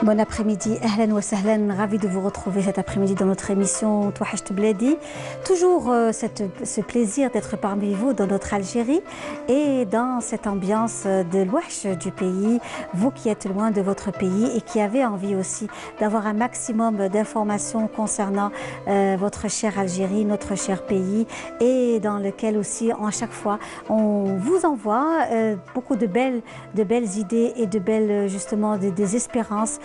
Bon après-midi, ahlan wa sahlan, ravi de vous retrouver cet après-midi dans notre émission Touhacht Bladi. Toujours ce plaisir d'être parmi vous dans notre Algérie et dans cette ambiance de l'ouach du pays, vous qui êtes loin de votre pays et qui avez envie aussi d'avoir un maximum d'informations concernant votre chère Algérie, notre cher pays, et dans lequel aussi, à chaque fois, on vous envoie beaucoup de belles idées et de belles, justement, des espérances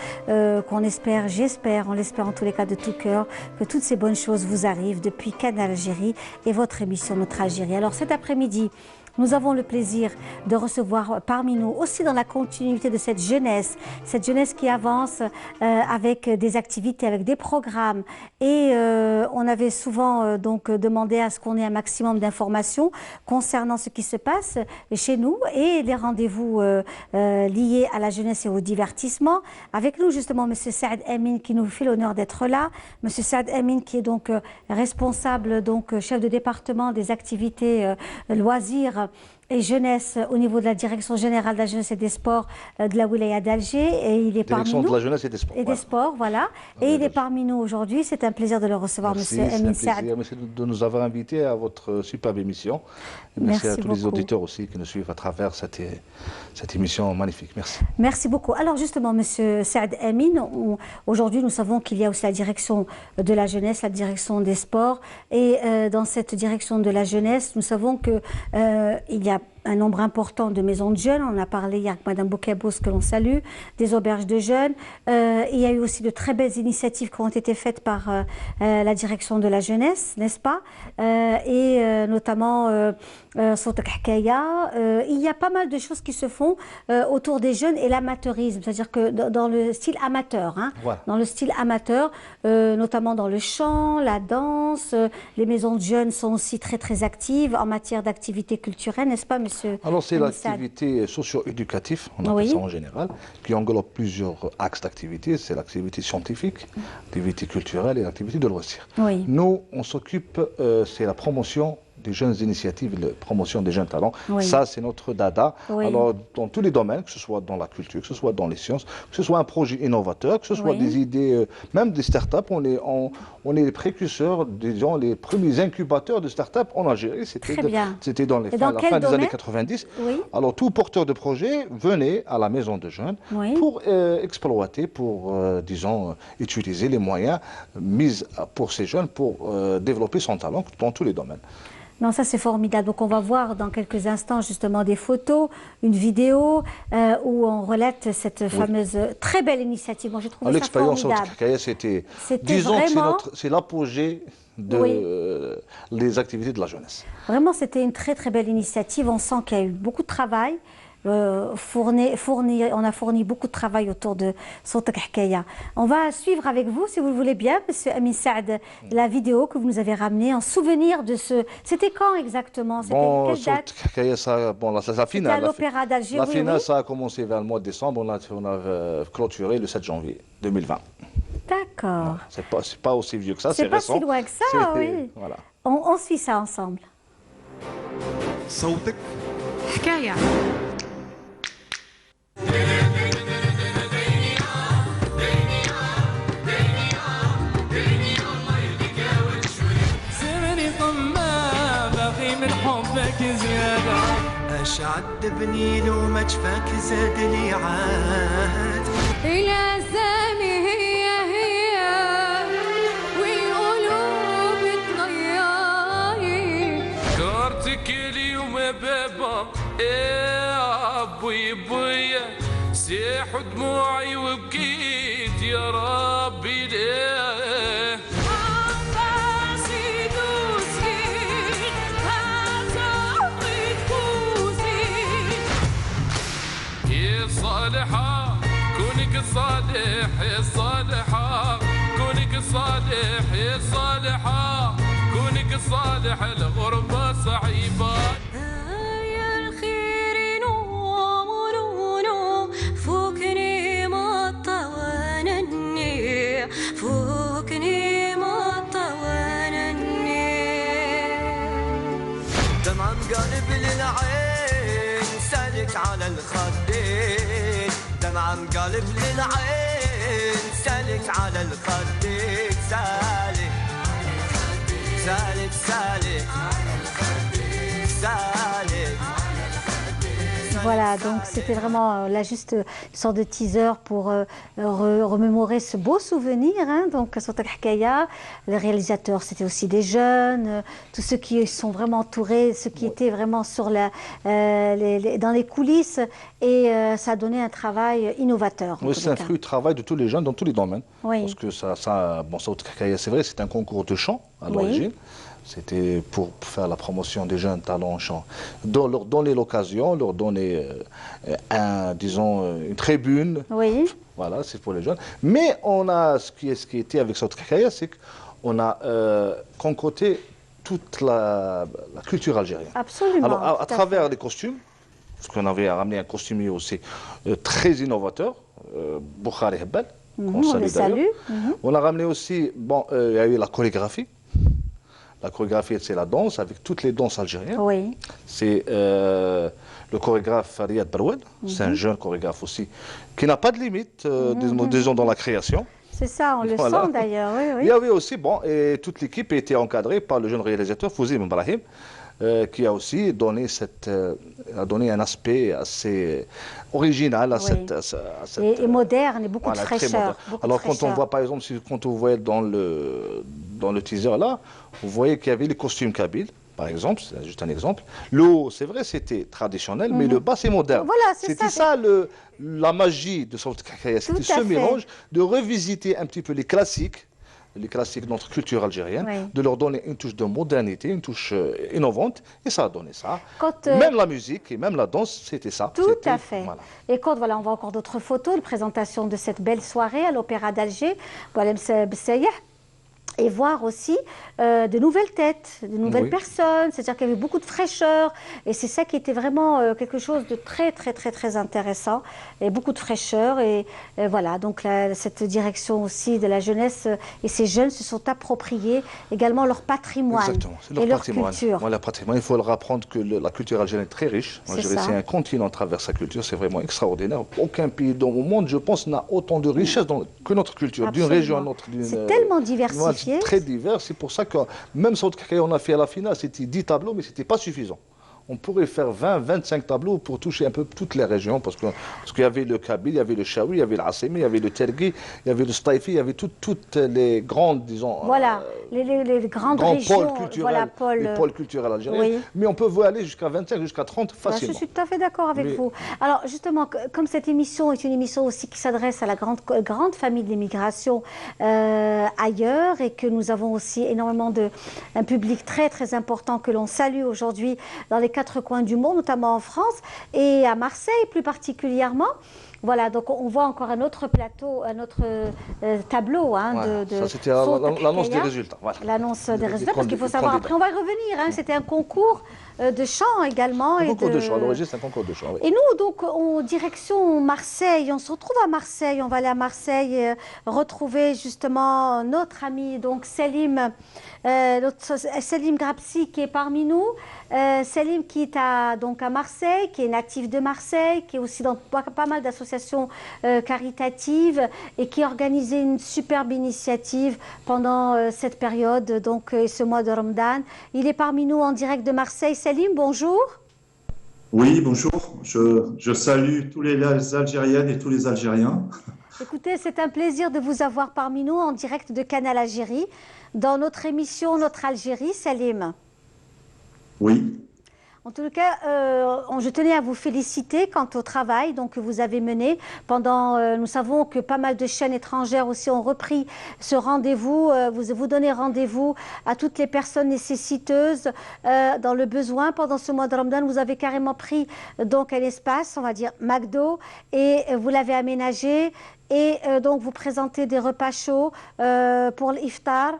qu'on espère, j'espère, on l'espère en tous les cas de tout cœur, que toutes ces bonnes choses vous arrivent depuis Canal Algérie et votre émission Notre Algérie. Alors cet après-midi, nous avons le plaisir de recevoir parmi nous, aussi dans la continuité de cette jeunesse qui avance avec des activités, avec des programmes. Et on avait souvent donc demandé à ce qu'on ait un maximum d'informations concernant ce qui se passe chez nous et les rendez-vous liés à la jeunesse et au divertissement. Avec nous justement M. Saad Amin qui nous fait l'honneur d'être là. M. Saad Amin qui est donc responsable, donc chef de département des activités loisirs et jeunesse au niveau de la direction générale de la jeunesse et des sports de la wilaya d'Alger, et il est parmi nous. Direction de la jeunesse et des sports. Et des sports, voilà. Et il est parmi nous aujourd'hui. C'est un plaisir de le recevoir, Monsieur Amin Saad. Merci de nous avoir invités à votre superbe émission. Et merci à tous les auditeurs aussi qui nous suivent à travers cette émission magnifique. Merci. Merci beaucoup. Alors justement, Monsieur Saad Amin, aujourd'hui nous savons qu'il y a aussi la direction de la jeunesse, la direction des sports, et dans cette direction de la jeunesse, nous savons que il y a un nombre important de maisons de jeunes. On a parlé hier avec Mme Boukabous, que l'on salue, des auberges de jeunes. Il y a eu aussi de très belles initiatives qui ont été faites par la direction de la jeunesse, n'est-ce pas? Et notamment Sautak Hkaya. Il y a pas mal de choses qui se font autour des jeunes et l'amateurisme, c'est-à-dire que dans le style amateur, hein, voilà. Dans le style amateur, notamment dans le chant, la danse. Les maisons de jeunes sont aussi très très actives en matière d'activités culturelles, n'est-ce pas, monsieur? Alors c'est l'activité socio-éducative, on appelle ça en général, qui englobe plusieurs axes d'activité. C'est l'activité scientifique, l'activité culturelle et l'activité de loisirs. Oui. Nous, on s'occupe, c'est la promotion des jeunes initiatives, la promotion des jeunes talents. Oui. Ça, c'est notre dada. Oui. Alors, dans tous les domaines, que ce soit dans la culture, que ce soit dans les sciences, que ce soit un projet innovateur, que ce soit des idées, même des start-up, on est les précurseurs, disons, les premiers incubateurs de start-up en Algérie. C'était dans la fin des années 90. Oui. Alors, tout porteur de projet venait à la maison de jeunes pour exploiter, pour, disons, utiliser les moyens mis pour ces jeunes pour développer son talent dans tous les domaines. Non, ça c'est formidable. Donc on va voir dans quelques instants justement des photos, une vidéo où on relate cette fameuse très belle initiative. Moi j'ai trouvé ça formidable. L'expérience c'était, disons vraiment... que c'est l'apogée de les activités de la jeunesse. Vraiment c'était une très très belle initiative. On sent qu'il y a eu beaucoup de travail. On a fourni beaucoup de travail autour de Sautak Hkaya. On va suivre avec vous, si vous le voulez bien, Monsieur Amin Saad, la vidéo que vous nous avez ramenée en souvenir de ce... C'était quand exactement? C'était quelle date? Hkaya, ça, bon, la finale. C'était à l'Opéra d'Alger. La finale, ça a commencé vers le mois de décembre. On a clôturé le 7 janvier 2020. D'accord. C'est pas aussi vieux que ça, c'est récent. C'est pas si loin que ça, oui. Voilà. On suit ça ensemble. Sautak Hkaya. عذبني لو ما جفاك زاد لي عاد إلى زامي هي والقلوب تضيعي كارتك اليوم بابا يا ابوي بويا سيح دموعي وبكيت يا ربي ليه يا صالحة كونك صالح يا صالحة كونك صالح يا صالحة كونك صالح الغربة صعيبة يا الخير نور فوقني ما طوانني فوقني ما طوانني دمعة مقلب للعين سالك على الخدين دمعة مقلب للعين سالك على الخدين سالك سالك سالك سالك. Voilà, donc c'était vraiment là juste une sorte de teaser pour remémorer ce beau souvenir. Hein, donc Sautak Hkaya, les réalisateurs c'était aussi des jeunes, tous ceux qui sont vraiment entourés, ceux qui étaient vraiment sur dans les coulisses et ça a donné un travail innovateur. Oui, c'est un fruit de travail de tous les jeunes dans tous les domaines. Oui. Parce que bon, Sautak Hkaya, c'est vrai, c'est un concours de chant à l'origine. C'était pour faire la promotion des jeunes talents en chant. Leur donner l'occasion, leur donner disons, une tribune. Oui. Voilà, c'est pour les jeunes. Mais on a, ce qui était avec Sautak Hkaya, c'est qu'on a concocté toute la culture algérienne. Absolument. Alors, à travers les costumes, parce qu'on avait ramené un costumier aussi très innovateur, Boukhari Hebbal, on le salue. On a ramené aussi, bon, il y a eu la chorégraphie. La chorégraphie, c'est la danse, avec toutes les danses algériennes. Oui. C'est le chorégraphe Riyad Baroued, c'est un jeune chorégraphe aussi, qui n'a pas de limite, disons, dans la création. C'est ça, on le sent d'ailleurs. Oui, oui. Il y avait aussi, bon, et toute l'équipe était encadrée par le jeune réalisateur Fouzim Ibrahim, qui a aussi donné, un aspect assez original à cette... Et moderne, et beaucoup de fraîcheur. Alors quand on voit par exemple, quand vous voyez dans le teaser là, vous voyez qu'il y avait les costumes kabyles, par exemple, c'est juste un exemple. Le haut, c'est vrai, c'était traditionnel, mais le bas, c'est moderne. Voilà, c'était ça la magie de Sautak Hkaya, c'était ce mélange de revisiter un petit peu les classiques de notre culture algérienne, de leur donner une touche de modernité, une touche innovante, et ça a donné ça. Même la musique et même la danse, c'était ça. Tout à fait. Voilà. Et quand voilà, on voit encore d'autres photos, de présentation de cette belle soirée à l'Opéra d'Alger, et voir aussi de nouvelles têtes, de nouvelles personnes, c'est-à-dire qu'il y avait beaucoup de fraîcheur, et c'est ça qui était vraiment quelque chose de très, très, très, très intéressant, et beaucoup de fraîcheur, et voilà, donc cette direction aussi de la jeunesse, et ces jeunes se sont appropriés également leur patrimoine et leur culture. Voilà, patrimoine. Il faut leur apprendre que la culture algérienne est très riche. C'est un continent à travers sa culture, c'est vraiment extraordinaire. Aucun pays dans le monde, je pense, n'a autant de richesse que notre culture, d'une région à l'autre. C'est tellement diversifié. Très divers, c'est pour ça que même Sautak Hkaya, on a fait à la finale, c'était 10 tableaux, mais ce n'était pas suffisant. On pourrait faire 20, 25 tableaux pour toucher un peu toutes les régions, parce qu'il y avait le Kabyle, il y avait le Chaoui, il y avait l'Assemi, il y avait le Tergui, il y avait le Staifi, il y avait toutes les grandes, disons... Voilà, les grandes régions, pôles culturels, les pôles culturels algériens. Oui. Mais on peut aller jusqu'à 25, jusqu'à 30 facilement. Je suis tout à fait d'accord avec vous. Alors justement, comme cette émission est une émission aussi qui s'adresse à la grande famille de l'immigration ailleurs, et que nous avons aussi énormément un public très très important que l'on salue aujourd'hui dans les 4 coins du monde, notamment en France et à Marseille plus particulièrement. Voilà, donc on voit encore un autre plateau, un autre tableau. Hein, ça, c'était l'annonce des résultats. Voilà. L'annonce des résultats, parce qu'il faut savoir, après on va y revenir, hein, c'était un concours de chant également. Un concours de chant, à l'origine c'est un concours de chant. Oui. Et nous, donc, en direction Marseille, on se retrouve à Marseille, on va aller à Marseille retrouver justement notre ami, donc Selim Grapsi qui est parmi nous. Selim qui est donc à Marseille, qui est natif de Marseille, qui est aussi dans pas mal d'associations caritatives et qui a organisé une superbe initiative pendant cette période, donc ce mois de Ramadan. Il est parmi nous en direct de Marseille. Selim, bonjour. Oui, bonjour. Je salue tous les Algériennes et tous les Algériens. Écoutez, c'est un plaisir de vous avoir parmi nous en direct de Canal Algérie, dans notre émission Notre Algérie, Selim. Oui. En tout cas, je tenais à vous féliciter quant au travail donc, que vous avez mené. Nous savons que pas mal de chaînes étrangères aussi ont repris ce rendez-vous. Vous donnez rendez-vous à toutes les personnes nécessiteuses dans le besoin. Pendant ce mois de Ramadan, vous avez carrément pris donc un espace, on va dire McDo, et vous l'avez aménagé. Et donc, vous présentez des repas chauds pour l'iftar.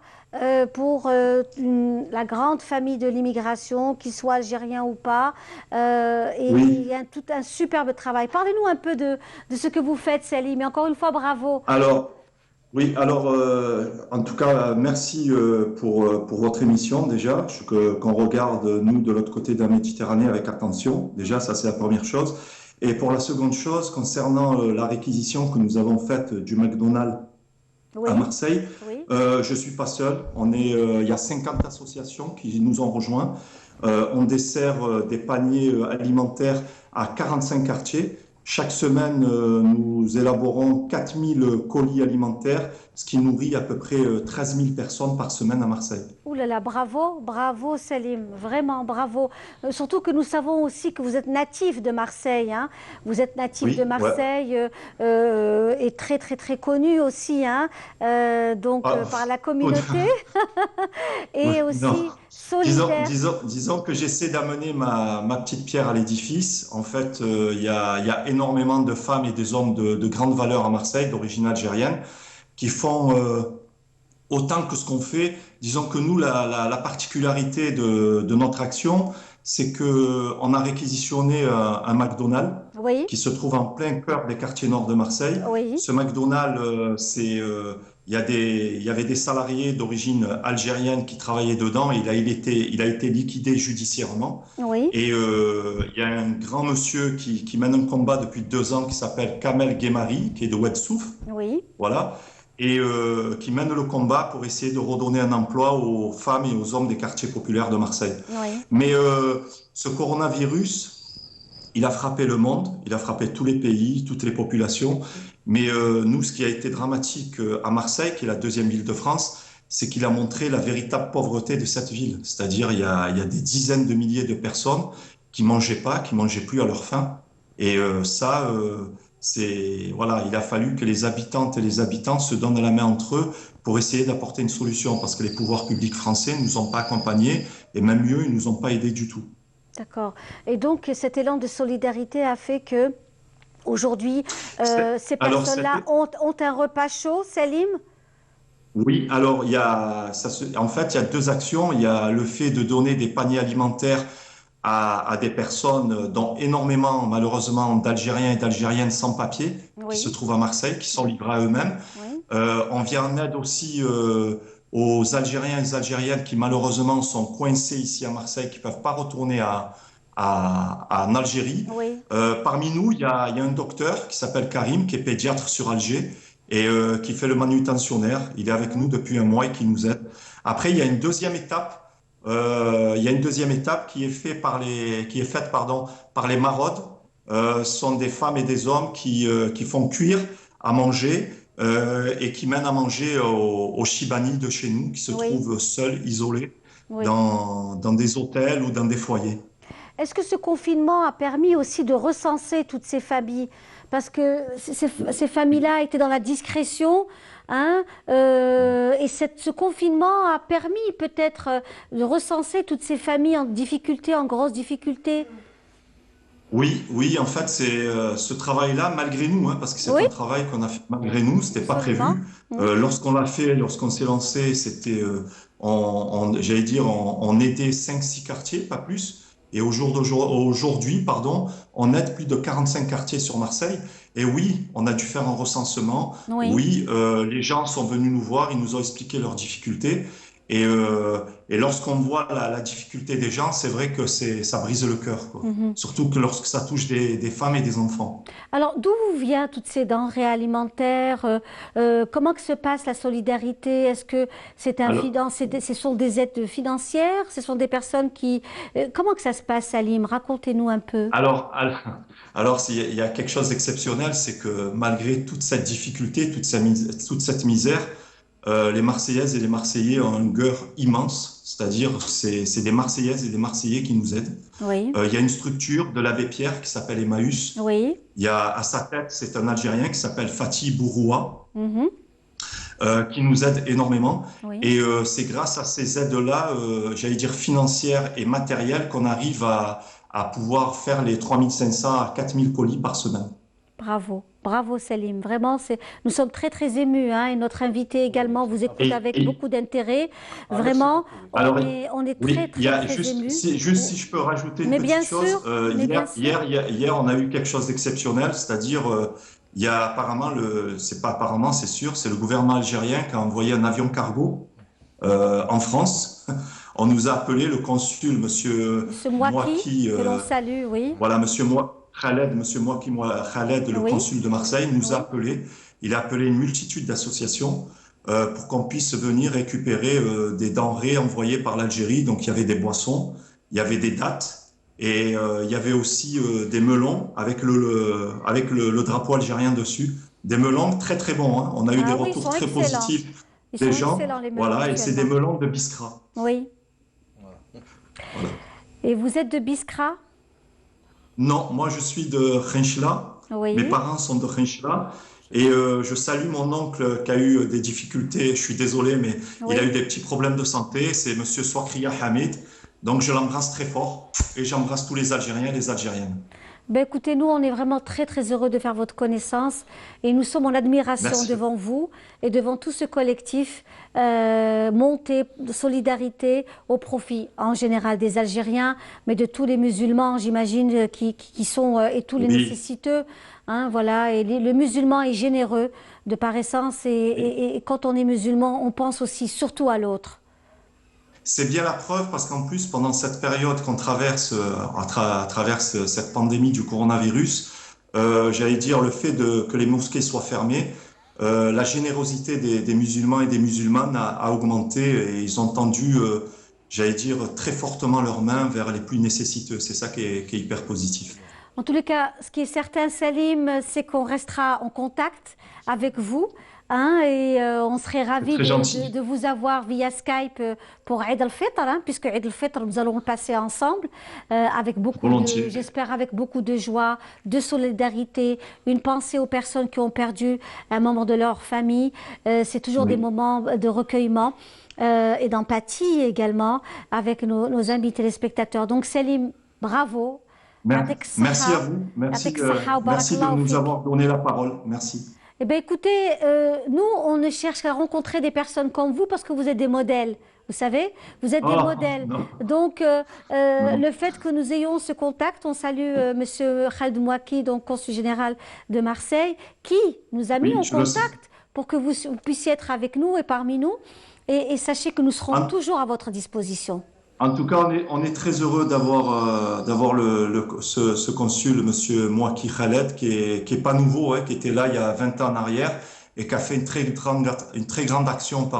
Pour la grande famille de l'immigration, qu'ils soient algériens ou pas. Et il Oui. y a tout un superbe travail. Parlez-nous un peu de ce que vous faites, Salim. Et encore une fois, bravo. Alors, oui, alors, en tout cas, merci pour votre émission déjà, qu'on regarde, nous, de l'autre côté de la Méditerranée avec attention. Déjà, ça, c'est la première chose. Et pour la seconde chose, concernant la réquisition que nous avons faite du McDonald's Oui, à Marseille, oui, je ne suis pas seul. Il y a 50 associations qui nous ont rejoints. On dessert des paniers alimentaires à 45 quartiers. Chaque semaine, nous élaborons 4000 colis alimentaires, ce qui nourrit à peu près 13 000 personnes par semaine à Marseille. ouh là là, bravo, bravo Salim, vraiment bravo. Surtout que nous savons aussi que vous êtes natif de Marseille, hein. Vous êtes natif de Oui, ouais. Marseille et très très très connu aussi, hein. Ah, Par la communauté et non. aussi solidaire. Disons que j'essaie d'amener ma petite pierre à l'édifice. En fait, il y a énormément de femmes et des hommes de grande valeur à Marseille, d'origine algérienne, qui font autant que ce qu'on fait. Disons que nous, la particularité de notre action, c'est qu'on a réquisitionné un McDonald's Oui, qui se trouve en plein cœur des quartiers nord de Marseille. oui, Ce McDonald's, il y avait des salariés d'origine algérienne qui travaillaient dedans et il a été liquidé judiciairement. oui, Et il y a un grand monsieur qui mène un combat depuis 2 ans qui s'appelle Kamel Guémari, qui est de Ouedsouf, oui. voilà, et qui mène le combat pour essayer de redonner un emploi aux femmes et aux hommes des quartiers populaires de Marseille. Oui, Mais ce coronavirus, il a frappé le monde, il a frappé tous les pays, toutes les populations. Mais nous, ce qui a été dramatique à Marseille, qui est la deuxième ville de France, c'est qu'il a montré la véritable pauvreté de cette ville. C'est-à-dire, il y a des dizaines de milliers de personnes qui mangeaient pas, qui mangeaient plus à leur faim. Et voilà, il a fallu que les habitantes et les habitants se donnent la main entre eux pour essayer d'apporter une solution, parce que les pouvoirs publics français ne nous ont pas accompagnés, et même mieux, ils ne nous ont pas aidés du tout. d'accord. Et donc cet élan de solidarité a fait que aujourd'hui, ces Alors, personnes-là ont un repas chaud, Salim? oui, alors en fait, il y a deux actions. Il y a le fait de donner des paniers alimentaires à des personnes, dont énormément, malheureusement, d'Algériens et d'Algériennes sans papier, qui se Oui, trouvent à Marseille, qui sont livrés à eux-mêmes. oui, On vient en aide aussi aux Algériens et aux Algériennes qui, malheureusement, sont coincés ici à Marseille, qui ne peuvent pas retourner en Algérie. oui. Parmi nous, il y a un docteur qui s'appelle Karim, qui est pédiatre sur Alger et qui fait le manutentionnaire. Il est avec nous depuis un mois et qui nous aide. Après, il y a une deuxième étape. Il y a une deuxième étape qui est faite, pardon, par les maraudes. Ce sont des femmes et des hommes qui font cuire à manger et qui mènent à manger aux Chibani de chez nous, qui se Oui, trouvent seuls, isolés, oui. dans des hôtels ou dans des foyers. Est-ce que ce confinement a permis aussi de recenser toutes ces familles? Parce que ces familles-là étaient dans la discrétion, hein, et ce confinement a permis peut-être de recenser toutes ces familles en difficulté, en grosse difficulté. Oui, oui, en fait, c'est ce travail-là, malgré nous, hein, parce que c'est Oui, un travail qu'on a fait malgré nous, c'était pas absolument. prévu. Mhm. Lorsqu'on l'a fait, lorsqu'on s'est lancé, c'était, j'allais dire, on aidait 5-6 quartiers, pas plus. Et aujourd'hui, pardon, on aide plus de 45 quartiers sur Marseille. Et oui, on a dû faire un recensement. Oui. Oui, les gens sont venus nous voir, ils nous ont expliqué leurs difficultés. Et lorsqu'on voit la difficulté des gens, c'est vrai que ça brise le cœur, quoi. Mhm. Surtout que lorsque ça touche des femmes et des enfants. Alors, d'où viennent toutes ces denrées alimentaires? Comment que se passe la solidarité? Est-ce que Alors, ce sont des aides financières? Ce sont des personnes qui... comment que ça se passe, Salim? Racontez-nous un peu. alors, alors, alors, il y a quelque chose d'exceptionnel, c'est que malgré toute cette difficulté, toute cette misère, les Marseillaises et les Marseillais ont un cœur immense, c'est-à-dire c'est des Marseillaises et des Marseillais qui nous aident. Oui, Il y a une structure de l'abbé Pierre qui s'appelle Emmaüs. oui. Il y a à sa tête, c'est un Algérien qui s'appelle Fatih Bouroua, Mhm, qui nous aide énormément. oui. Et c'est grâce à ces aides-là, j'allais dire financières et matérielles, qu'on arrive à pouvoir faire les 3500 à 4000 colis par semaine. Bravo, bravo Salim. Vraiment, nous sommes très très émus, hein, et notre invité également vous écoute avec beaucoup d'intérêt. Vraiment, Alors, on est oui, très il y a très émus. si je peux rajouter une Mais petite bien chose, sûr, mais bien sûr. hier, on a eu quelque chose d'exceptionnel, c'est-à-dire, il y a apparemment, c'est pas apparemment, c'est sûr, c'est le gouvernement algérien qui a envoyé un avion cargo en France. On nous a appelé le consul, monsieur Ce Mouaki, que l'on salue, oui. voilà, monsieur Mouaki Khaled, le Oui. consul de Marseille, nous a Oui. appelé. Il a appelé une multitude d'associations pour qu'on puisse venir récupérer des denrées envoyées par l'Algérie. Donc, il y avait des boissons, il y avait des dattes et il y avait aussi des melons avec le drapeau algérien dessus. Des melons très, très bons, hein. On a eu des Ah oui, ils retours sont très excellents. positifs Ils des sont gens. excellents, les melons, Voilà, et c'est des actuellement. melons de Biskra. Oui. Voilà. Et vous êtes de Biskra? Non, moi je suis de Khenchela. Oui. Mes parents sont de Khenchela. Et je salue mon oncle qui a eu des difficultés. Je suis désolé, mais Oui. il a eu des petits problèmes de santé. C'est monsieur Swakria Hamid. Donc je l'embrasse très fort. Et j'embrasse tous les Algériens et les Algériennes. Ben écoutez, nous, on est vraiment très, très heureux de faire votre connaissance et nous sommes en admiration Merci. devant vous et devant tout ce collectif monté de solidarité au profit en général des Algériens, mais de tous les musulmans, j'imagine, qui sont et tous les Oui. nécessiteux. Hein, voilà, et le musulman est généreux de par essence et quand on est musulman, on pense aussi surtout à l'autre. C'est bien la preuve parce qu'en plus, pendant cette période qu'on traverse, à travers cette pandémie du coronavirus, j'allais dire le fait que les mosquées soient fermées, la générosité des musulmans et des musulmanes a augmenté et ils ont tendu, j'allais dire, très fortement leurs mains vers les plus nécessiteux. C'est ça qui est hyper positif. En tous les cas, ce qui est certain, Salim, c'est qu'on restera en contact avec vous. Hein, et on serait ravis très gentil. de vous avoir via Skype pour Eid al-Fitr, hein, puisque Eid al-Fitr, nous allons le passer ensemble avec beaucoup Volontiers. j'espère avec beaucoup de joie, de solidarité, une pensée aux personnes qui ont perdu un membre de leur famille. C'est toujours Oui. des moments de recueillement et d'empathie également avec nos amis téléspectateurs. Donc Salim, bravo. Merci à vous. Merci de nous avoir donné la parole. Merci. Eh bien, écoutez, nous, on ne cherche qu'à rencontrer des personnes comme vous parce que vous êtes des modèles. Vous savez, vous êtes des modèles. Non. Donc, le fait que nous ayons ce contact, on salue Monsieur Khaled Mouaki, donc consul général de Marseille, qui nous a mis en contact pour que vous puissiez être avec nous et parmi nous. Et sachez que nous serons toujours à votre disposition. En tout cas, on est très heureux d'avoir ce consul, monsieur Mouaki Khaled, qui est pas nouveau, hein, qui était là il y a 20 ans en arrière et qui a fait une très grande action,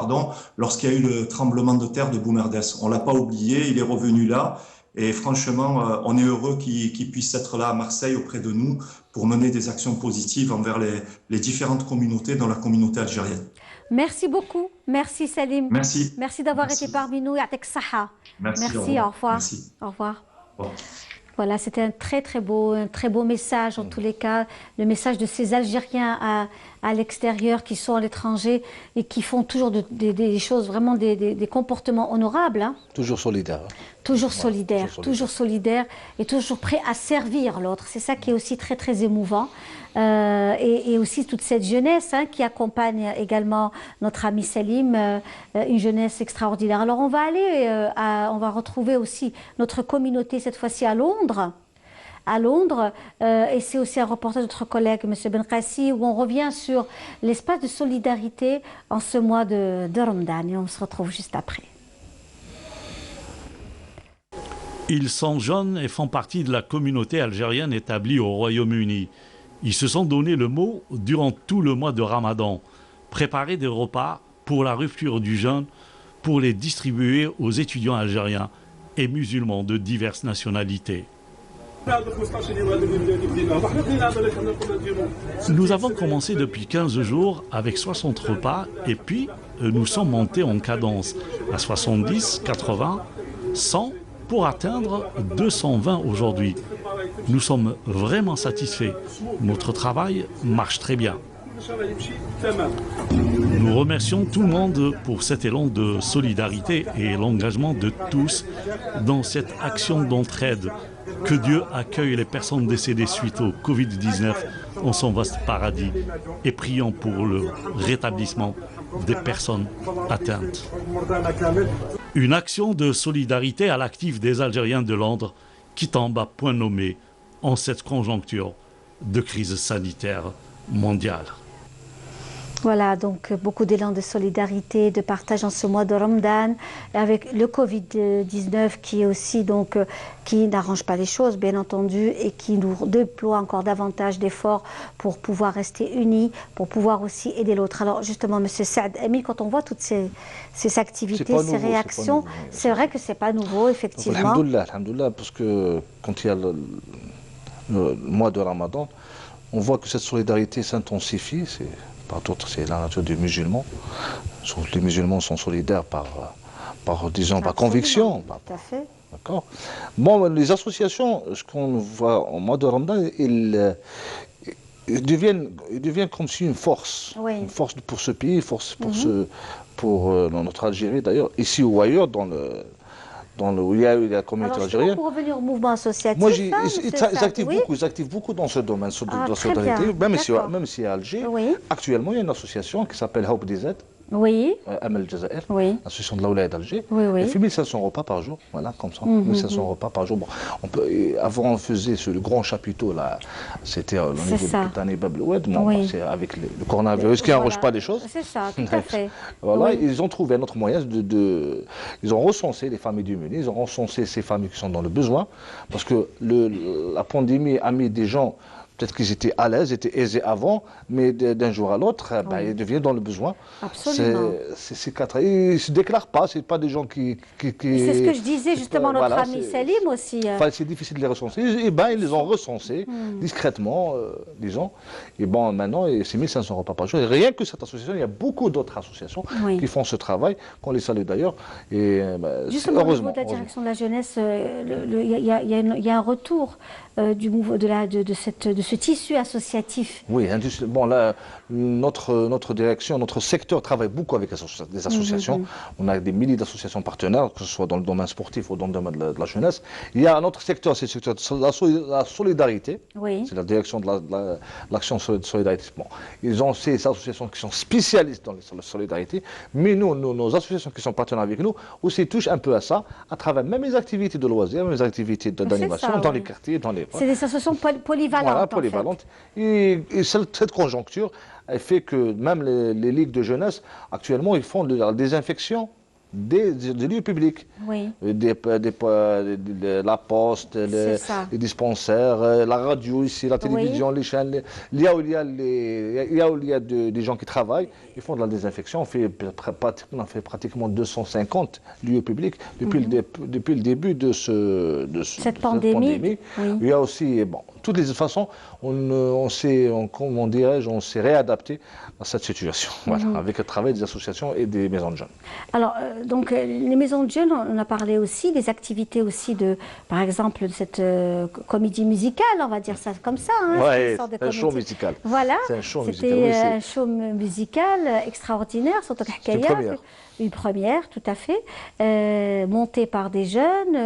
lorsqu'il y a eu le tremblement de terre de Boumerdès. On l'a pas oublié, il est revenu là. Et franchement, on est heureux qu'il puisse être là à Marseille auprès de nous pour mener des actions positives envers les différentes communautés dans la communauté algérienne. Merci beaucoup. Merci Salim. Merci. Merci d'avoir été parmi nous. Yatek Saha. Merci. Au revoir. Merci. Au revoir. Bon. Voilà, c'était un très beau message en tous les cas, le message de ces Algériens à l'extérieur qui sont à l'étranger et qui font toujours des choses, vraiment des comportements honorables. Hein. Toujours solidaire. Toujours solidaire et toujours prêt à servir l'autre. C'est ça qui est aussi très émouvant. Et aussi toute cette jeunesse qui accompagne également notre ami Salim, une jeunesse extraordinaire. Alors on va aller, on va retrouver aussi notre communauté cette fois-ci à Londres. Et c'est aussi un reportage de notre collègue M. Benkassi où on revient sur l'espace de solidarité en ce mois de Ramadan et on se retrouve juste après. Ils sont jeunes et font partie de la communauté algérienne établie au Royaume-Uni. Ils se sont donné le mot durant tout le mois de Ramadan, préparer des repas pour la rupture du jeûne, pour les distribuer aux étudiants algériens et musulmans de diverses nationalités. Nous avons commencé depuis 15 jours avec 60 repas et puis nous sommes montés en cadence à 70, 80, 100 pour atteindre 220 aujourd'hui. Nous sommes vraiment satisfaits. Notre travail marche très bien. Nous remercions tout le monde pour cet élan de solidarité et l'engagement de tous dans cette action d'entraide. Que Dieu accueille les personnes décédées suite au Covid-19 en son vaste paradis et prions pour le rétablissement des personnes atteintes. Une action de solidarité à l'actif des Algériens de Londres qui tombe à point nommé en cette conjoncture de crise sanitaire mondiale. Voilà, donc beaucoup d'élan de solidarité, de partage en ce mois de Ramadan, avec le Covid-19 qui est aussi donc qui n'arrange pas les choses, bien entendu, et qui nous déploie encore davantage d'efforts pour pouvoir rester unis, pour pouvoir aussi aider l'autre. Alors justement, Monsieur Saad Emile, quand on voit toutes ces activités, ces réactions, c'est vrai que c'est pas nouveau, effectivement. Alhamdoulilah, parce que quand il y a le mois de Ramadan, on voit que cette solidarité s'intensifie. C'est la nature des musulmans. Les musulmans sont solidaires disons, par conviction. Tout à fait. D'accord. Bon, les associations, ce qu'on voit au mois de Ramadan, ils deviennent comme si une force. Oui. Une force pour ce pays, une force pour notre Algérie d'ailleurs, ici ou ailleurs, où il y a la communauté algérienne. Pour revenir au mouvement associatif, moi, ils activent beaucoup dans ce domaine de la solidarité, même si à Alger, actuellement, il y a une association qui s'appelle Hope DZ, oui. Amel Jazair, l'association de l'Aoulaï d'Alger. Elle fait 1500 repas par jour, voilà, comme ça, 1500 repas par jour. Bon, avant, on faisait le grand chapiteau, là, c'était au niveau de Pitani Babloued, c'est avec le coronavirus qui n'arrange pas les choses. C'est ça, tout à fait. Voilà, ils ont trouvé un autre moyen ils ont recensé les familles démunies, ils ont recensé ces familles qui sont dans le besoin, parce que la pandémie a mis des gens. Peut-être qu'ils étaient à l'aise, étaient aisés avant, mais d'un jour à l'autre, ils deviennent dans le besoin. Absolument. Ils ne se déclarent pas, ce n'est pas des gens qui... C'est ce que je disais justement, notre ami Salim aussi. C'est difficile de les recenser. Ils les ont recensés discrètement, disons. Et bon, maintenant, c'est 1500 repas par jour. Et rien que cette association, il y a beaucoup d'autres associations qui font ce travail, qu'on les salue d'ailleurs. Justement, au niveau de la direction de la jeunesse, il y a un retour de ce tissu associatif. Oui, bon là, notre direction, notre secteur travaille beaucoup avec des associations. On a des milliers d'associations partenaires, que ce soit dans le domaine sportif ou dans le domaine de la jeunesse. Il y a un autre secteur, c'est le secteur de la solidarité. C'est la direction de l'action de solidarité. Bon, ils ont ces associations qui sont spécialistes dans la solidarité, mais nos associations qui sont partenaires avec nous aussi touchent un peu à ça, à travers même les activités de loisirs, même les activités d'animation dans les quartiers, dans les... C'est des associations polyvalentes. Voilà, polyvalentes. Et cette conjoncture elle fait que même les ligues de jeunesse, actuellement, ils font de la désinfection des lieux publics. Oui. La poste, les dispensaires, la radio ici, la télévision, les chaînes. Il y a des gens qui travaillent, ils font de la désinfection. On fait pratiquement 250 lieux publics depuis le début de cette pandémie. Il y a aussi, bon, de toutes les façons, on s'est réadapté à cette situation, avec le travail des associations et des maisons de jeunes. Alors, donc, les maisons de jeunes, on a parlé aussi des activités aussi par exemple, de cette comédie musicale, on va dire ça comme ça. Oui, c'est un show musical. Voilà, c'était un show musical extraordinaire, surtout une première, tout à fait, montée par des jeunes,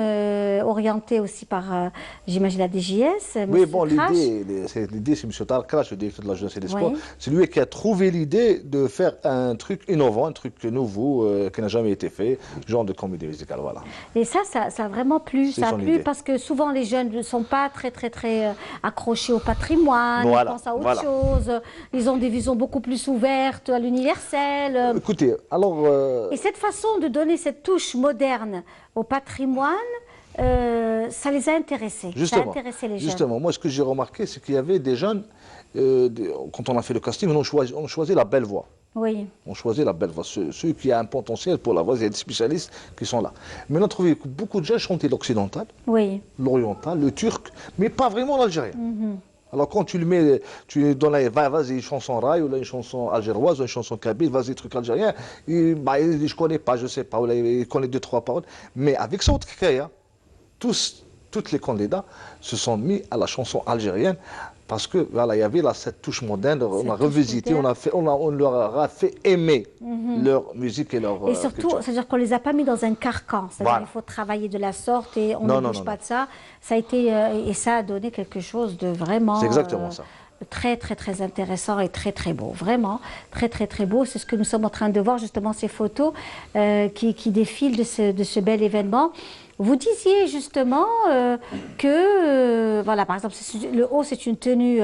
orientée aussi par, j'imagine, la DGS. Oui, bon, l'idée, c'est M. Talkrash, le directeur de la jeunesse et des sports. C'est lui qui a trouvé l'idée de faire un truc innovant, un truc nouveau, qui n'a jamais été fait, genre de comédie musicale, voilà. Et ça a vraiment plu. Ça a plu parce que souvent les jeunes ne sont pas très accrochés au patrimoine, ils pensent à autre chose, ils ont des visions beaucoup plus ouvertes à l'universel. Écoutez, alors... Et cette façon de donner cette touche moderne au patrimoine, ça les a intéressés. Justement, ça a intéressé les jeunes. Justement, moi ce que j'ai remarqué, c'est qu'il y avait des jeunes, quand on a fait le casting, on choisit la belle voix. Oui. On choisit la belle voix, ceux qui ont un potentiel pour la voix, il y a des spécialistes qui sont là. Mais on a trouvé que beaucoup de jeunes chantaient l'occidental, l'oriental, le turc, mais pas vraiment l'algérien. Alors quand tu le mets, tu donnes vas-y, une chanson rail, ou là, une chanson algéroise, ou une chanson kabyle, vas-y, truc algérien, il dit, je connais pas, je sais pas, ou là, il connaît deux, trois paroles. Mais avec Saoud Kaya, tous les candidats se sont mis à la chanson algérienne parce que voilà, il y avait là cette touche moderne, on a revisité, on leur a fait aimer leur musique et leur Et surtout, c'est-à-dire qu'on ne les a pas mis dans un carcan. C'est-à-dire Voilà. qu'il faut travailler de la sorte et on Non, ne non, bouge non, pas non. de ça. Ça a été, et ça a donné quelque chose de vraiment C'est exactement ça. très, très, très intéressant et très, très beau. Vraiment, très, très, très beau. C'est ce que nous sommes en train de voir, justement, ces photos qui défilent de ce bel événement. Vous disiez justement que, voilà, par exemple, le haut, c'est une tenue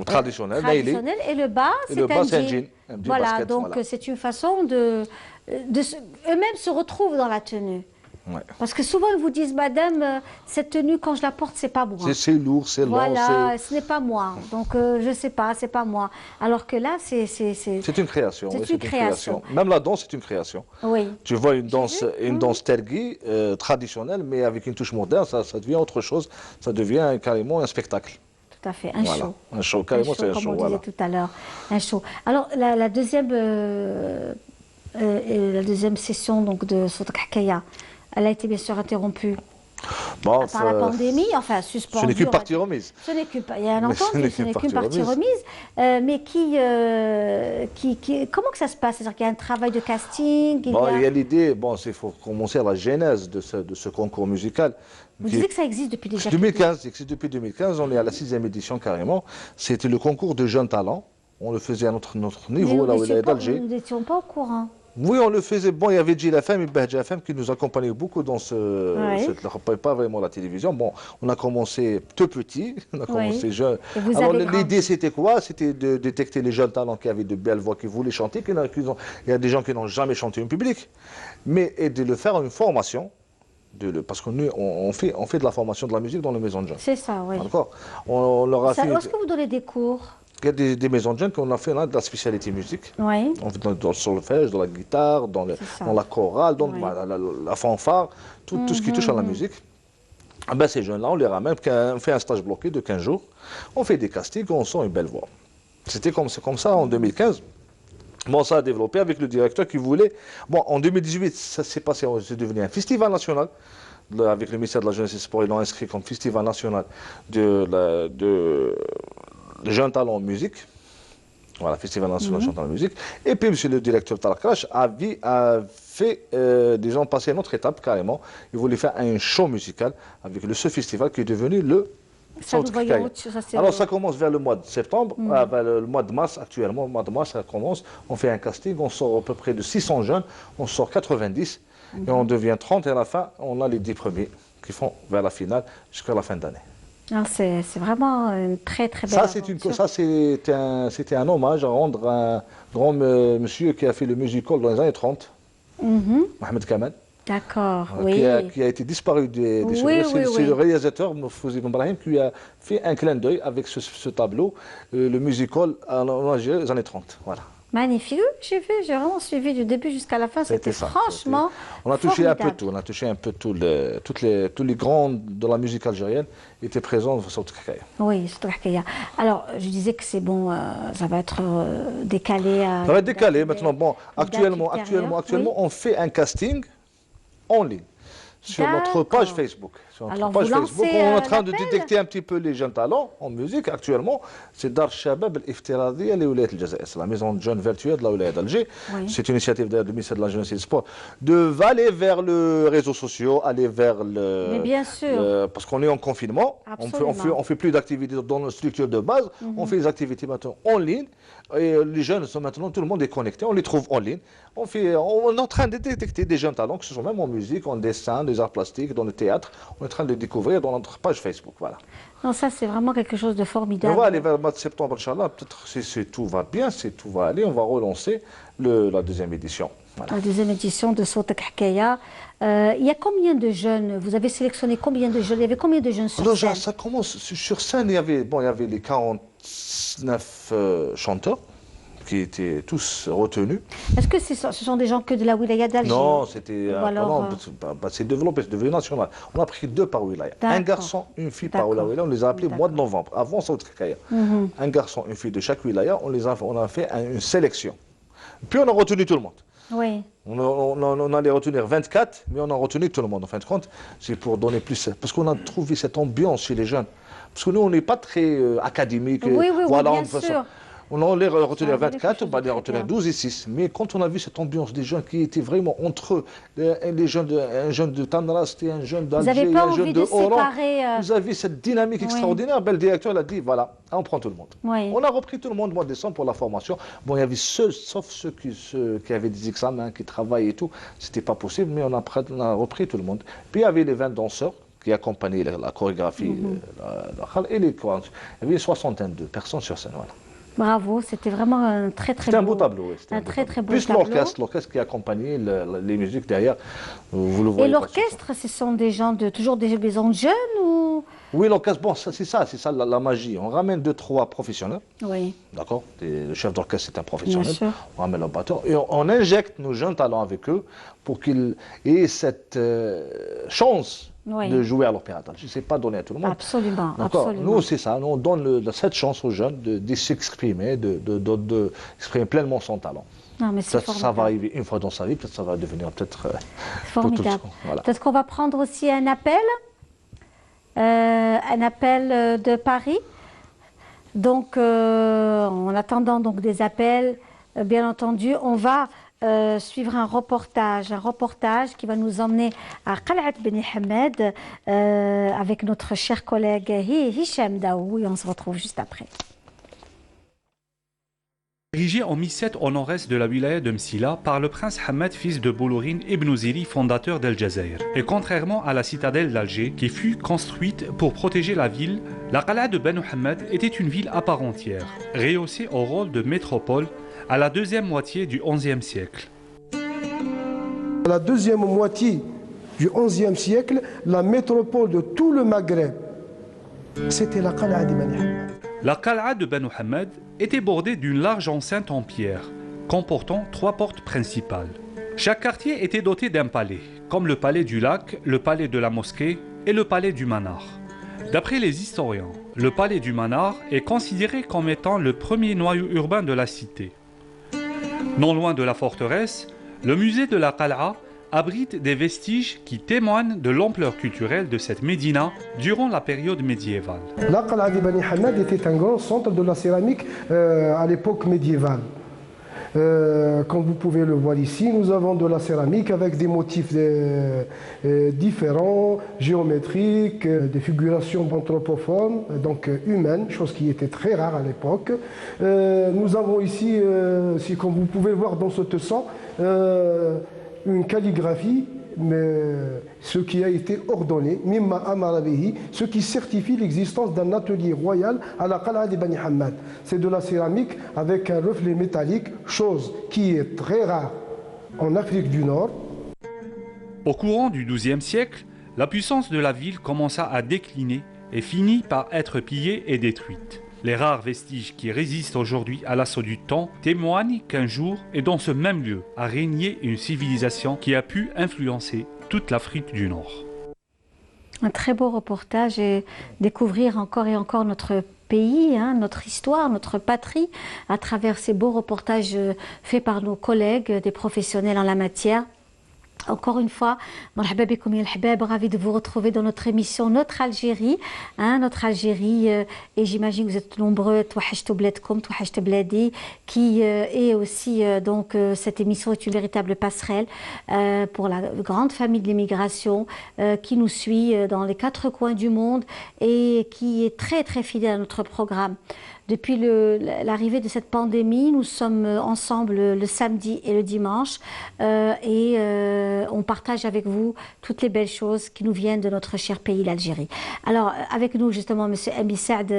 Traditionnelle, traditionnelle et le bas, Et le bas, c'est un jean. jean, un jean Voilà, basket, donc voilà. c'est une façon eux-mêmes se retrouvent dans la tenue. Ouais. Parce que souvent, ils vous disent, madame, cette tenue, quand je la porte, c'est pas moi. C'est lourd, c'est long, Voilà, ce n'est pas moi. Donc, je sais pas, c'est pas moi. Alors que là, c'est c'est une création. C'est oui, une création. Même la danse, c'est une création. Oui. Tu vois une danse tergui traditionnelle, mais avec une touche moderne, ça devient autre chose. Ça devient carrément un spectacle. Tout à fait, un Voilà. show. Un show, carrément, c'est un comme show. on Voilà. disait tout à l'heure, un show. Alors, la deuxième session donc, de Sout Hkaya, elle a été bien sûr interrompue Bon, par la pandémie, enfin suspendue. ce n'est qu'une on va partie dire. remise. Ce n'est qu'une, il y a un Mais ce entendu, n'est ce n'est qu'une qu'une partie partie remise. Mais comment que ça se passe? C'est-à-dire qu'il y a un travail de casting, Bon, il y a l'idée, bon, il faut commencer à la genèse de ce concours musical. Vous qui- disiez que ça existe depuis déjà 2015, il existe depuis 2015, on est à la 6e édition carrément. C'était le concours de jeunes talents. On le faisait à notre niveau, là où il est d'Alger. Nous n'étions pas au courant. Oui, on le faisait. Bon, il y avait Gilles FM et Bahja FM qui nous accompagnaient beaucoup dans pas vraiment la télévision. Bon, on a commencé tout petit, on a commencé jeune. Et vous Alors avez grandi. l'idée c'était quoi? C'était de détecter les jeunes talents qui avaient de belles voix, qui voulaient chanter. Il y a des gens qui n'ont jamais chanté en public, mais et de le faire en une formation. Parce qu'on on fait de la formation de la musique dans les maisons de jeunes. C'est ça, oui. D'accord. On leur a fait. Est-ce que vous donnez des cours? Il y a des maisons de jeunes qu'on a fait là, de la spécialité musique. Oui. On fait dans le solfège, dans la guitare, dans la chorale, dans Oui. la fanfare, tout ce qui touche à la musique. Ah ben, ces jeunes-là, on les ramène, on fait un stage bloqué de 15 jours, on fait des castings, on sent une belle voix. C'est comme ça en 2015. Bon, ça a développé avec le directeur qui voulait. Bon, en 2018, ça s'est passé, c'est devenu un festival national. Avec le ministère de la Jeunesse et des Sports, ils l'ont inscrit comme festival national de jeunes talents en musique. Voilà, Festival national de chant en musique. Et puis, monsieur le directeur Talakrash a fait, disons, passer à une autre étape carrément. Il voulait faire un show musical avec ce festival qui est devenu le Ça, nous Saoud voyons Hkaya. au-dessus, ça, c'est Alors, ça commence vers le mois de septembre, vers le mois de mars actuellement. Le mois de mars, ça commence. On fait un casting, on sort à peu près de 600 jeunes, on sort 90 et on devient 30 et à la fin, on a les 10 premiers qui font vers la finale jusqu'à la fin d'année. Non, c'est vraiment une très très belle Ça, aventure. c'était un hommage à rendre à un grand monsieur qui a fait le musical dans les années 30, Mohamed Kamal, D'accord, qui oui. a été disparu des Oui, souvenirs. oui, C'est oui. le réalisateur, Fouzi Ben Brahim, qui a fait un clin d'œil avec ce tableau, le musical en Algérie des années 30. Voilà. Magnifique. Oui, j'ai vraiment suivi du début jusqu'à la fin. C'était ça, franchement On a touché un peu formidable. tout. On a touché un peu tous les grands de la musique algérienne étaient présents sur Saoud Hkaya. Oui, c'est Hkaya. Alors, je disais que c'est bon, ça va être décalé à... Ça va être décalé maintenant. Bon, date actuellement, ultérieure, on fait un casting en ligne sur notre page D'accord. Facebook. Sur notre Alors, page vous Facebook, lancez, on est en train de l'appel détecter un petit peu les jeunes talents en musique actuellement. C'est Dar Shabab al-Iftiradiya li Wilayat al-Jazair. C'est la maison de jeunes virtuelle de la Wilaya d'Alger. Oui. C'est une initiative d'ailleurs du ministère de la Jeunesse et des Sports aller vers les réseaux sociaux, aller vers le. Mais bien sûr. Parce qu'on est en confinement. Absolument. On fait plus d'activités dans nos structures de base. On fait des activités maintenant en ligne. Et les jeunes sont maintenant, tout le monde est connecté. On les trouve en ligne. On est en train de détecter des jeunes talents, que ce soit même en musique, en dessin, des arts plastiques, dans le théâtre. On est en train de découvrir dans notre page Facebook. Voilà. Non, ça, c'est vraiment quelque chose de Et formidable. on va aller vers le mois de septembre, Inch'Allah. Peut-être si tout va bien, si tout va aller, on va relancer la deuxième édition. Voilà. La deuxième édition de Saoud Hkaya. Il y a combien de jeunes? Vous avez sélectionné combien de jeunes? Il y avait combien de jeunes sur Alors, scène? ça commence sur scène. Il y avait les 49 chanteurs qui étaient tous retenus. Est-ce que ce sont des gens que de la wilaya d'Alger? Non, c'était alors, c'est développé, c'est devenu national. On a pris 2 par wilaya. Un garçon, une fille par wilaya. On les a appelés mois de novembre, avant Saoud Kaya. Un garçon, une fille de chaque wilaya. On a fait une sélection. Puis on a retenu tout le monde. Oui. On allait retenir 24, mais on a retenu tout le monde. En fin de compte, c'est pour donner plus. Parce qu'on a trouvé cette ambiance chez les jeunes. Parce que nous, on n'est pas très académique. Oui, voilà, bien sûr. On allait retenir 24, on va les retenir 12 et 6. Mais quand on a vu cette ambiance des jeunes qui étaient vraiment entre eux, un jeune de Tanrast et un jeune d'Alger, un jeune de Oran, vous avez cette dynamique extraordinaire. Le directeur il a dit, voilà, on prend tout le monde. Oui. On a repris tout le monde au mois de décembre pour la formation. Bon, il y avait sauf ceux qui avaient des examens, qui travaillaient et tout. C'était pas possible, mais on a repris tout le monde. Puis il y avait les 20 danseurs qui accompagnaient la chorégraphie et les chorégraphes. Il y avait 62 personnes sur scène, voilà. Bravo, c'était vraiment un très très beau tableau. Oui, un très très beau plus tableau. L'orchestre qui accompagnait les musiques derrière. Vous le voyez. Et l'orchestre, ce sont des gens toujours des gens jeunes ou? Oui, l'orchestre, bon, c'est ça la magie. On ramène 2-3 professionnels. Oui. D'accord. Le chef d'orchestre est un professionnel. Bien sûr. On ramène le batteur et on injecte nos jeunes talents avec eux pour qu'ils aient cette chance. Oui. De jouer à l'Opéra d'Alger. Ce n'est pas donné à tout le monde. Absolument. Absolument. Nous, c'est ça. Nous, on donne cette chance aux jeunes de s'exprimer, d'exprimer pleinement son talent. Non, mais peut-être ça va arriver une fois dans sa vie, peut-être ça va devenir peut-être... formidable. Voilà. Peut-être qu'on va prendre aussi un appel de Paris. Donc, en attendant donc, des appels, bien entendu, on va... suivre un reportage qui va nous emmener à Qal'at Beni Hamed avec notre cher collègue Hicham Daoui. On se retrouve juste après. Érigé en 1007 au nord-est de la wilaya de Msila par le prince Hamad, fils de Boulourine Ibn Ziri, fondateur d'El Jazair. Et contrairement à la citadelle d'Alger, qui fut construite pour protéger la ville, la Qal'a de Beni Hamed était une ville à part entière, rehaussée au rôle de métropole à la deuxième moitié du XIe siècle. À la deuxième moitié du XIe siècle, la métropole de tout le Maghreb, c'était la Qal'a de Beni Hamed. La Qal'a de Beni Hamed était bordée d'une large enceinte en pierre, comportant 3 portes principales. Chaque quartier était doté d'un palais, comme le palais du lac, le palais de la mosquée et le palais du Manar. D'après les historiens, le palais du Manar est considéré comme étant le premier noyau urbain de la cité. Non loin de la forteresse, le musée de la Qal'a abrite des vestiges qui témoignent de l'ampleur culturelle de cette médina durant la période médiévale. La Qal'a de Beni Hamed était un grand centre de la céramique à l'époque médiévale. Comme vous pouvez le voir ici, nous avons de la céramique avec des motifs différents, géométriques, des figurations anthropomorphes, donc humaines, chose qui était très rare à l'époque. Nous avons ici, comme vous pouvez voir dans ce tesson, une calligraphie, mais ce qui a été ordonné, Mimma Amara bihi, ce qui certifie l'existence d'un atelier royal à la Qal'a de Beni Hamed. C'est de la céramique avec un reflet métallique, chose qui est très rare en Afrique du Nord. Au courant du XIIe siècle, la puissance de la ville commença à décliner et finit par être pillée et détruite. Les rares vestiges qui résistent aujourd'hui à l'assaut du temps témoignent qu'un jour, et dans ce même lieu, a régné une civilisation qui a pu influencer toute l'Afrique du Nord. Un très beau reportage et découvrir encore et encore notre pays, notre histoire, notre patrie, à travers ces beaux reportages faits par nos collègues, des professionnels en la matière. Encore une fois, ravi de vous retrouver dans notre émission Notre Algérie. Notre Algérie, et j'imagine que vous êtes nombreux, qui est aussi, donc, cette émission est une véritable passerelle pour la grande famille de l'immigration qui nous suit dans les 4 coins du monde et qui est très très fidèle à notre programme. Depuis l'arrivée de cette pandémie, nous sommes ensemble le samedi et le dimanche et on partage avec vous toutes les belles choses qui nous viennent de notre cher pays, l'Algérie. Alors, avec nous justement, M. Embi Saad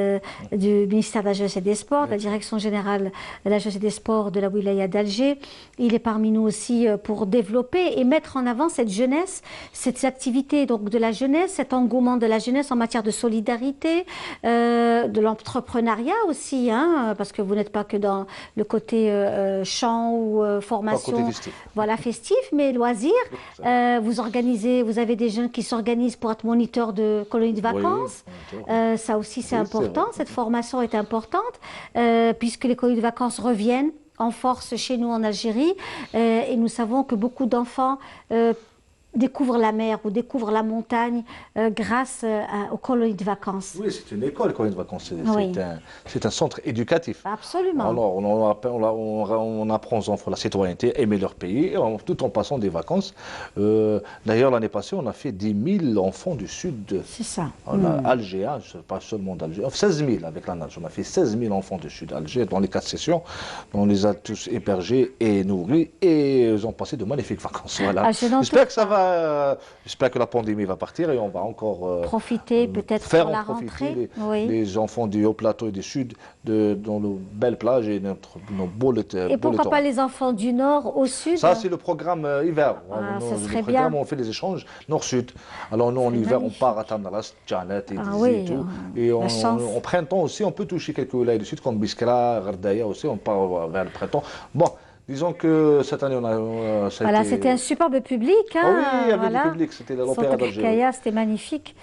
du ministère de la Jeunesse et des Sports, de la Direction Générale de la Jeunesse et des Sports de la Wilaya d'Alger. Il est parmi nous aussi pour développer et mettre en avant cette jeunesse, cette activité donc, de la jeunesse, cet engouement de la jeunesse en matière de solidarité, de l'entrepreneuriat aussi, aussi, hein, parce que vous n'êtes pas que dans le côté chant ou formation, Pas côté festif. voilà, festif, mais loisirs. Vous organisez, vous avez des jeunes qui s'organisent pour être moniteurs de colonies de vacances. Ça aussi, c'est Oui, important. vrai. Cette formation est importante, puisque les colonies de vacances reviennent en force chez nous en Algérie. Et nous savons que beaucoup d'enfants découvrent la mer ou découvrent la montagne grâce aux colonies de vacances. Oui, c'est une école, colonie de vacances. Oui. C'est un centre éducatif. Absolument. Alors, on apprend aux enfants la citoyenneté, aimer leur pays, tout en passant des vacances. D'ailleurs, l'année passée, on a fait 10 000 enfants du sud. C'est ça. On a Alger, hein, pas seulement d'Alger, 16 000 avec la nage. On a fait 16 000 enfants du sud d'Alger dans les 4 sessions. On les a tous hébergés et nourris et ils ont passé de magnifiques vacances. Voilà. Ah, J'espère que ça va, j'espère que la pandémie va partir et on va encore Profiter peut-être faire pour la en profiter rentrée. les enfants du haut plateau et du sud dans nos belles plages et nos beaux Et pourquoi pas les enfants du nord au sud? Ça, c'est le programme hiver. Ah, ça Le serait programme, bien. on fait des échanges nord-sud. Alors, nous, en serait hiver, magnifique. on part à Tamaras, Djanet et Ah Tizi oui, et tout. Et la chance. en printemps aussi, on peut toucher quelques wilayas du sud, comme Biskra, Gardaya aussi, on part vers le printemps. Bon, disons que cette année, ça a Voilà, été... c'était un superbe public. Hein, Ah oui, il y avait voilà. du public, c'était l'Opéra Centre d'Alger. Kaya, c'était magnifique.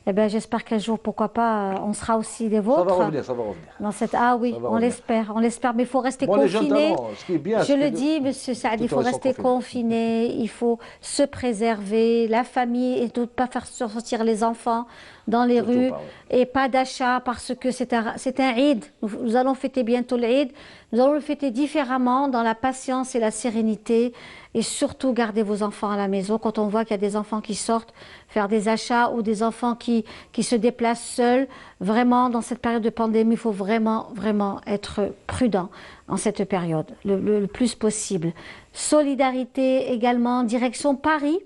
Eh ben, j'espère qu'un jour, pourquoi pas, on sera aussi des Ça vôtres. va revenir, ça va revenir. Dans cette... Ah oui, Ça va on revenir. l'espère, mais il faut rester Bon, les jeunes confiné. talents, ce qui est bien, Je c'est le que- dis, Monsieur Saad, il Tout faut en restant rester confiné, il faut se préserver, la famille, et ne pas faire sortir les enfants dans les Surtout rues, pas, ouais. et pas d'achat parce que c'est un Eid. Nous allons fêter bientôt l'Eid. Nous allons le fêter différemment, dans la patience et la sérénité, et surtout gardez vos enfants à la maison. Quand on voit qu'il y a des enfants qui sortent faire des achats ou des enfants qui se déplacent seuls, vraiment dans cette période de pandémie, il faut vraiment être prudent en cette période, le plus possible. Solidarité également, direction Paris.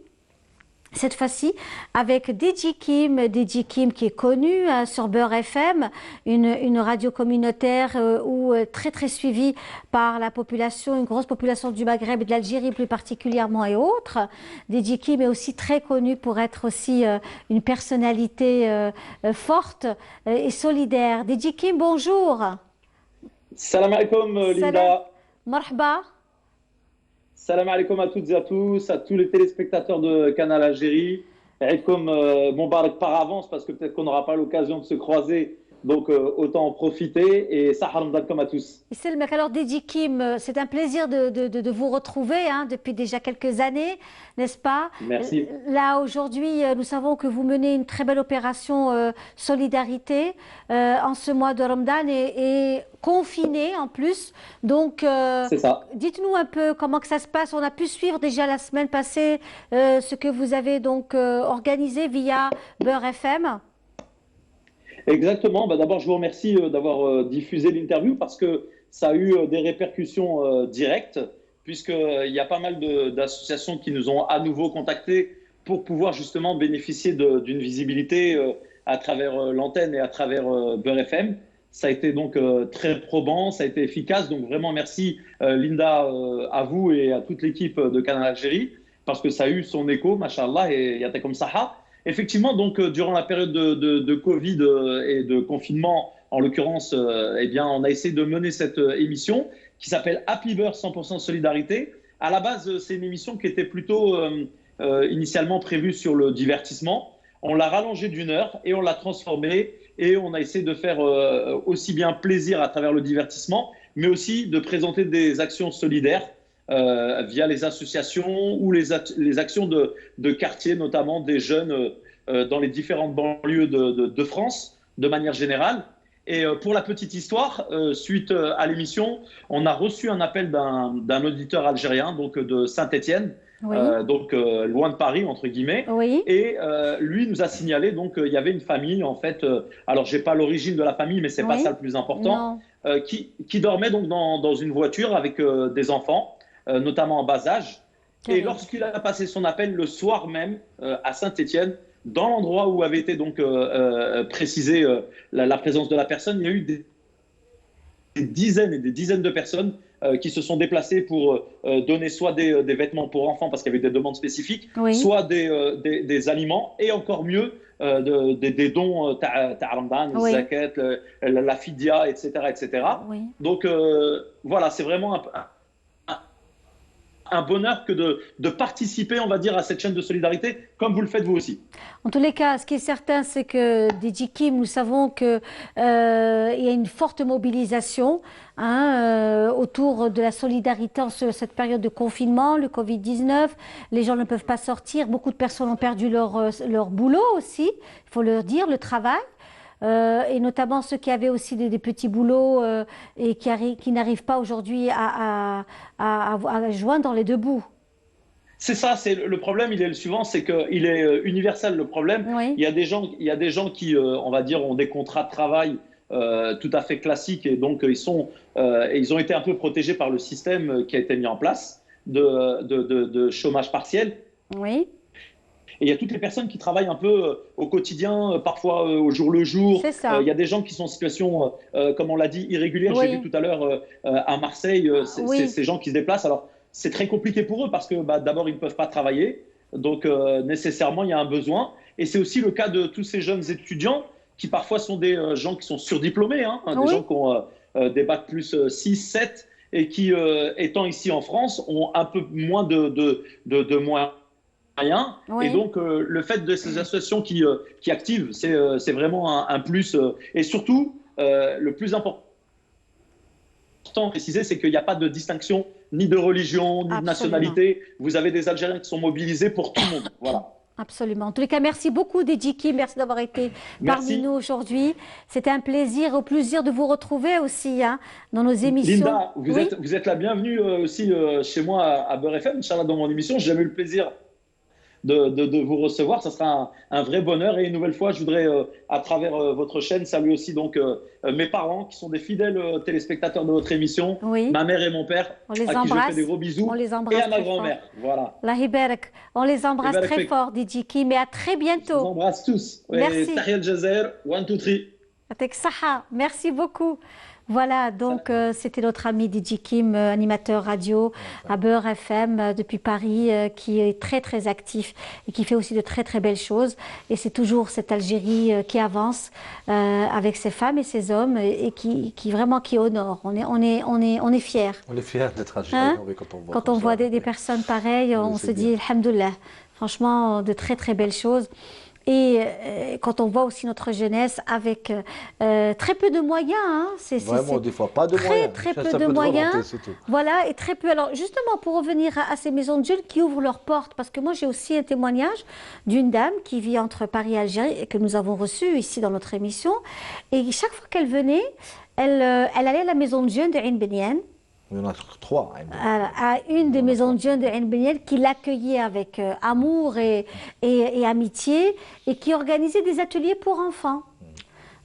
Cette fois-ci, avec DJ Kim qui est connu sur Beurre FM, une radio communautaire très suivie par la population, une grosse population du Maghreb et de l'Algérie plus particulièrement et autres. DJ Kim est aussi très connu pour être aussi une personnalité forte et solidaire. DJ Kim, bonjour. Salam alaikum Linda. Marhaba. Salam alaikum à toutes et à tous les téléspectateurs de Canal Algérie. Alaikum Moubarak par avance parce que peut-être qu'on n'aura pas l'occasion de se croiser, donc autant en profiter. Et Sahar Mdalkom à tous. Alors DJ Kim, c'est un plaisir de vous retrouver depuis déjà quelques années, n'est-ce pas? Merci. Là aujourd'hui, nous savons que vous menez une très belle opération solidarité en ce mois de Ramadan et confiné en plus. Donc, c'est ça. Dites-nous un peu comment que ça se passe. On a pu suivre déjà la semaine passée ce que vous avez donc organisé via Beurre FM. Exactement. D'abord, je vous remercie d'avoir diffusé l'interview parce que ça a eu des répercussions directes, puisqu'il y a pas mal d'associations qui nous ont à nouveau contactés pour pouvoir justement bénéficier d'une visibilité à travers l'antenne et à travers Beurre FM. Ça a été donc très probant, ça a été efficace. Donc vraiment merci Linda, à vous et à toute l'équipe de Canal Algérie, parce que ça a eu son écho, machallah, et yata comme ça. Effectivement, donc durant la période de Covid et de confinement, en l'occurrence, eh bien, on a essayé de mener cette émission qui s'appelle Happy Beurre 100% Solidarité. À la base, c'est une émission qui était plutôt initialement prévue sur le divertissement. On l'a rallongée d'1 heure et on l'a transformée et on a essayé de faire aussi bien plaisir à travers le divertissement, mais aussi de présenter des actions solidaires via les associations ou les actions de quartier, notamment des jeunes dans les différentes banlieues de France, de manière générale. Et pour la petite histoire, suite à l'émission, on a reçu un appel d'un auditeur algérien, donc de Saint-Étienne, Oui. donc loin de Paris, entre guillemets. Oui. Et lui nous a signalé, donc il y avait une famille, en fait, alors j'ai pas l'origine de la famille, mais c'est pas Oui. ça le plus important, Non. qui dormait donc dans une voiture avec des enfants, notamment en bas âge. Et Terrible. lorsqu'il a passé son appel le soir même à Saint-Étienne, dans l'endroit où avait été donc précisé la présence de la personne, il y a eu des dizaines et des dizaines de personnes qui se sont déplacés pour donner soit des vêtements pour enfants parce qu'il y avait des demandes spécifiques, Oui. soit des aliments et encore mieux des dons Ramadan, Oui. zakat, la fidya, etc. etc. Oui. Donc voilà, c'est vraiment un bonheur que de participer, on va dire, à cette chaîne de solidarité, comme vous le faites vous aussi. En tous les cas, ce qui est certain, c'est que DJ Kim, nous savons qu'il y a une forte mobilisation autour de la solidarité en cette période de confinement, le Covid-19. Les gens ne peuvent pas sortir. Beaucoup de personnes ont perdu leur boulot aussi, il faut le dire, le travail. Et notamment ceux qui avaient aussi des petits boulots et qui n'arrivent pas aujourd'hui à joindre dans les deux bouts. C'est ça, c'est le problème, il est le suivant, c'est qu'il est universel le problème. Oui. Il y a des gens qui, on va dire, ont des contrats de travail tout à fait classiques et donc ils ont été un peu protégés par le système qui a été mis en place de chômage partiel. Oui. Et il y a toutes les personnes qui travaillent un peu au quotidien, parfois au jour le jour. C'est ça. Il y a des gens qui sont en situation, comme on l'a dit, irrégulière. Oui. J'ai vu tout à l'heure à Marseille, Oui. ces gens qui se déplacent. Alors, c'est très compliqué pour eux parce que d'abord, ils ne peuvent pas travailler. Donc, nécessairement, il y a un besoin. Et c'est aussi le cas de tous ces jeunes étudiants qui parfois sont des gens qui sont surdiplômés, des Oui. gens qui ont des bacs plus 6, 7 et qui, étant ici en France, ont un peu moins de moyens. Oui. Et donc, le fait de ces associations qui activent, c'est vraiment un plus. Et surtout, le plus important à préciser, c'est qu'il n'y a pas de distinction ni de religion, ni de nationalité. Vous avez des Algériens qui sont mobilisés pour tout le monde. Voilà. Absolument. En tous les cas, merci beaucoup, DJ Kim. Merci d'avoir été parmi nous aujourd'hui. C'était un plaisir, au plaisir de vous retrouver aussi dans nos émissions. Linda, vous êtes la bienvenue aussi chez moi à Beurre FM, Inch'Allah, dans mon émission. J'ai jamais eu le plaisir de vous recevoir. Ça sera un vrai bonheur. Et une nouvelle fois, je voudrais, à travers votre chaîne, saluer aussi donc, mes parents qui sont des fidèles téléspectateurs de votre émission. Oui. Ma mère et mon père, On les à qui je embrasse. fais des gros bisous. On les embrasse et à ma très grand-mère. Voilà. Allah Ibarak. On les embrasse Ibarak très fik. fort, DJ Kim, et à très Je vous bientôt. embrasse tous. Merci. Tahia al-Jazair, 1, 2, 3. Yatek Saha. Merci beaucoup. Voilà, donc c'était notre ami DJ Kim, animateur radio à Beurre FM depuis Paris, qui est très très actif et qui fait aussi de très très belles choses. Et c'est toujours cette Algérie qui avance avec ses femmes et ses hommes et qui vraiment qui honore. On est fiers. On est fiers d'être algérien Quand on voit des personnes pareilles, on se dit alhamdoulilah. Franchement, de très très belles choses. Et quand on voit aussi notre jeunesse avec très peu de moyens, vraiment des fois pas de moyens, très peu de moyens, voilà, et très peu. Alors justement pour revenir à ces maisons de jeunes qui ouvrent leurs portes, parce que moi j'ai aussi un témoignage d'une dame qui vit entre Paris et Algérie et que nous avons reçue ici dans notre émission, et chaque fois qu'elle venait, elle allait à la maison de jeunes de Ain Beniane. Il y en a 3. À une des maisons de jeunes de Ain Beniane qui l'accueillait avec amour et amitié et qui organisait des ateliers pour enfants.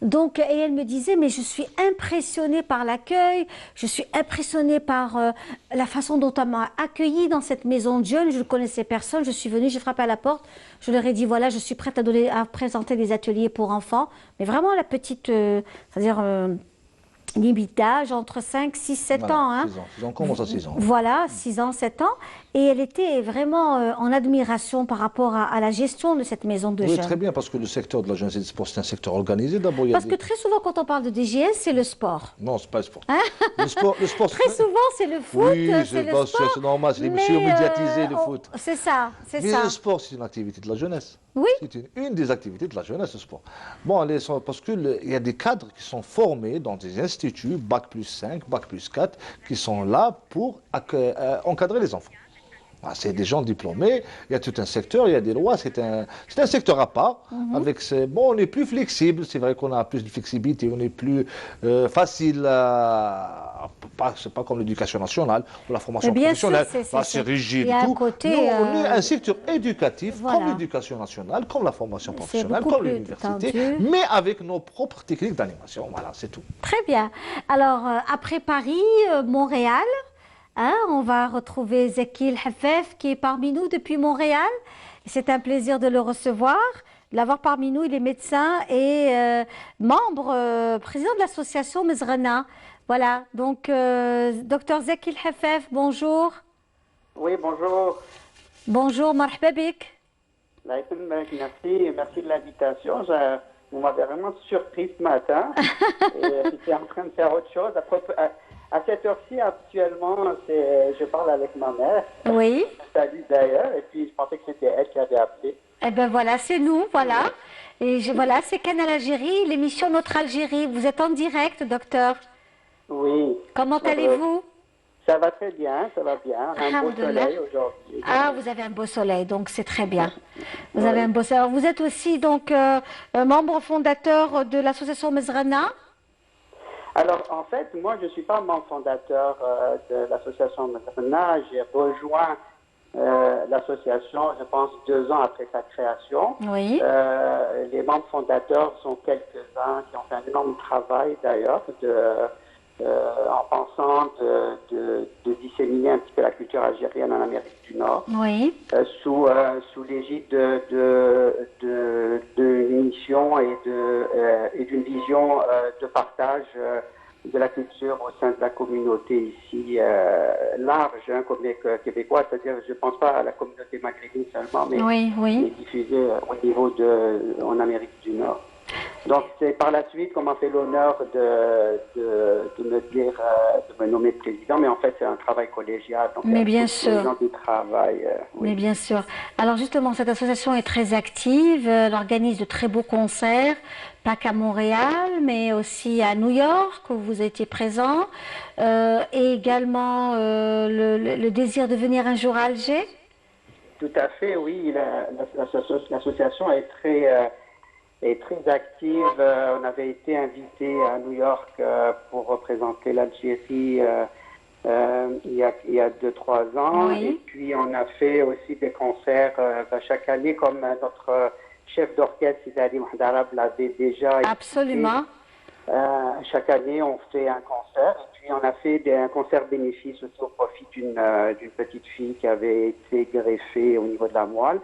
Donc, et elle me disait, mais je suis impressionnée par l'accueil, je suis impressionnée par la façon dont on m'a accueillie dans cette maison de jeunes. Je ne connaissais personne, je suis venue, j'ai frappé à la porte, je leur ai dit, voilà, je suis prête à présenter des ateliers pour enfants. Mais vraiment la petite, c'est-à-dire... limite d'âge entre 5, 6, 7 voilà, ans. 6 ans. On commence à 6 ans. Voilà, 6 ans, 7 ans. Et elle était vraiment en admiration par rapport à la gestion de cette maison de jeunes. Oui, très bien, parce que le secteur de la jeunesse et du sport, c'est un secteur organisé. D'abord, parce que très souvent, quand on parle de DGS, c'est le sport. Non, c'est pas le sport. Le sport très souvent, c'est le foot, oui, c'est le sport. C'est normal, c'est médiatisé, le foot. C'est ça, c'est mais ça. Le sport, c'est une activité de la jeunesse. Oui. C'est une des activités de la jeunesse, le sport. Bon, parce qu'il y a des cadres qui sont formés dans des instituts, Bac plus 5, Bac plus 4, qui sont là pour encadrer les enfants. C'est des gens diplômés, il y a tout un secteur, il y a des lois, c'est un secteur à part. On est plus flexible, c'est vrai qu'on a plus de flexibilité, on est plus facile, c'est pas comme l'éducation nationale ou la formation professionnelle, c'est rigide et tout. Côté, nous, on est un secteur éducatif, voilà, comme l'éducation nationale, comme la formation professionnelle, comme l'université, mais avec nos propres techniques d'animation, voilà, c'est tout. Très bien. Alors, après Paris, Montréal, on va retrouver Zekil Hafef qui est parmi nous depuis Montréal. C'est un plaisir de le recevoir, de l'avoir parmi nous. Il est médecin et membre, président de l'association Mezrana. Voilà, donc docteur Zaki El-Hafef, bonjour. Oui, bonjour. Bonjour, marhaba bik. Merci de l'invitation. Vous m'avez vraiment surpris ce matin. Et j'étais en train de faire autre chose. À cette heure-ci, actuellement, je parle avec ma mère. Oui. Je salue d'ailleurs. Et puis, je pensais que c'était elle qui avait appelé. Eh bien voilà, c'est nous, voilà. Et voilà, c'est Canal Algérie, l'émission Notre Algérie. Vous êtes en direct, docteur. Oui. Comment allez-vous? Ça va très bien, ça va bien. On a un beau soleil aujourd'hui. Ah, vous avez un beau soleil, donc c'est très bien. Vous avez un beau soleil. Alors, vous êtes aussi donc membre fondateur de l'association Mezrana. Alors, en fait, moi, je ne suis pas membre fondateur de l'association Mezrana. J'ai rejoint l'association, je pense, 2 ans après sa création. Oui. Les membres fondateurs sont quelques-uns qui ont fait un énorme travail, d'ailleurs, en pensant de disséminer un petit peu la culture algérienne en Amérique du Nord, oui. Sous l'égide d'une mission et d'une vision de partage de la culture au sein de la communauté ici large, comme les Québécois, c'est-à-dire je ne pense pas à la communauté maghrébine seulement, mais oui. diffusée au niveau en Amérique du Nord. Donc c'est par la suite qu'on m'a fait l'honneur de me nommer président, mais en fait c'est un travail collégial. Donc, mais bien sûr. Les gens qui travaillent. Mais bien sûr. Alors justement, cette association est très active, elle organise de très beaux concerts, pas qu'à Montréal, mais aussi à New York, où vous étiez présent, et également le désir de venir un jour à Alger. Tout à fait, oui. L'association est très active. On avait été invité à New York pour représenter l'Algérie il y a 2-3 ans. Oui. Et puis on a fait aussi des concerts chaque année, comme notre chef d'orchestre, Sidali Mouhdarab, l'avait déjà expliqué. Absolument. Chaque année, on fait un concert. Et puis on a fait un concert bénéfice aussi au profit d'une petite fille qui avait été greffée au niveau de la moelle.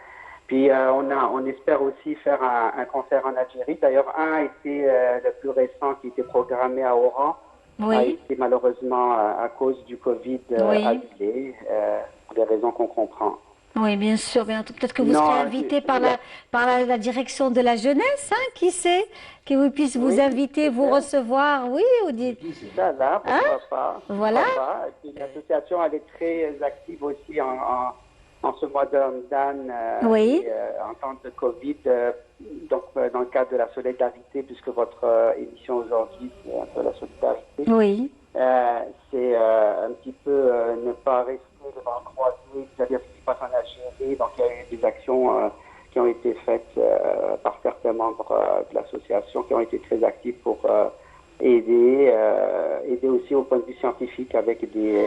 Puis on espère aussi faire un concert en Algérie. D'ailleurs, un a été le plus récent qui était programmé à Oran. A été malheureusement à cause du Covid annulé, pour des raisons qu'on comprend. Oui, bien sûr. Peut-être que vous serez invité par la direction de la jeunesse, hein, qui sait, qu'ils puissent vous inviter, vous recevoir. Oui, vous dites. Ça, là, pourquoi pas. Voilà. Et puis l'association, elle est très active aussi en ce mois de Ramadan, en temps de Covid, donc dans le cadre de la solidarité, puisque votre émission aujourd'hui, c'est un peu la solidarité. Oui. C'est un petit peu ne pas rester les bras croisés, c'est-à-dire ce qui se passe en Algérie. Donc il y a eu des actions qui ont été faites par certains membres de l'association qui ont été très actifs pour aider aussi au point de vue scientifique avec des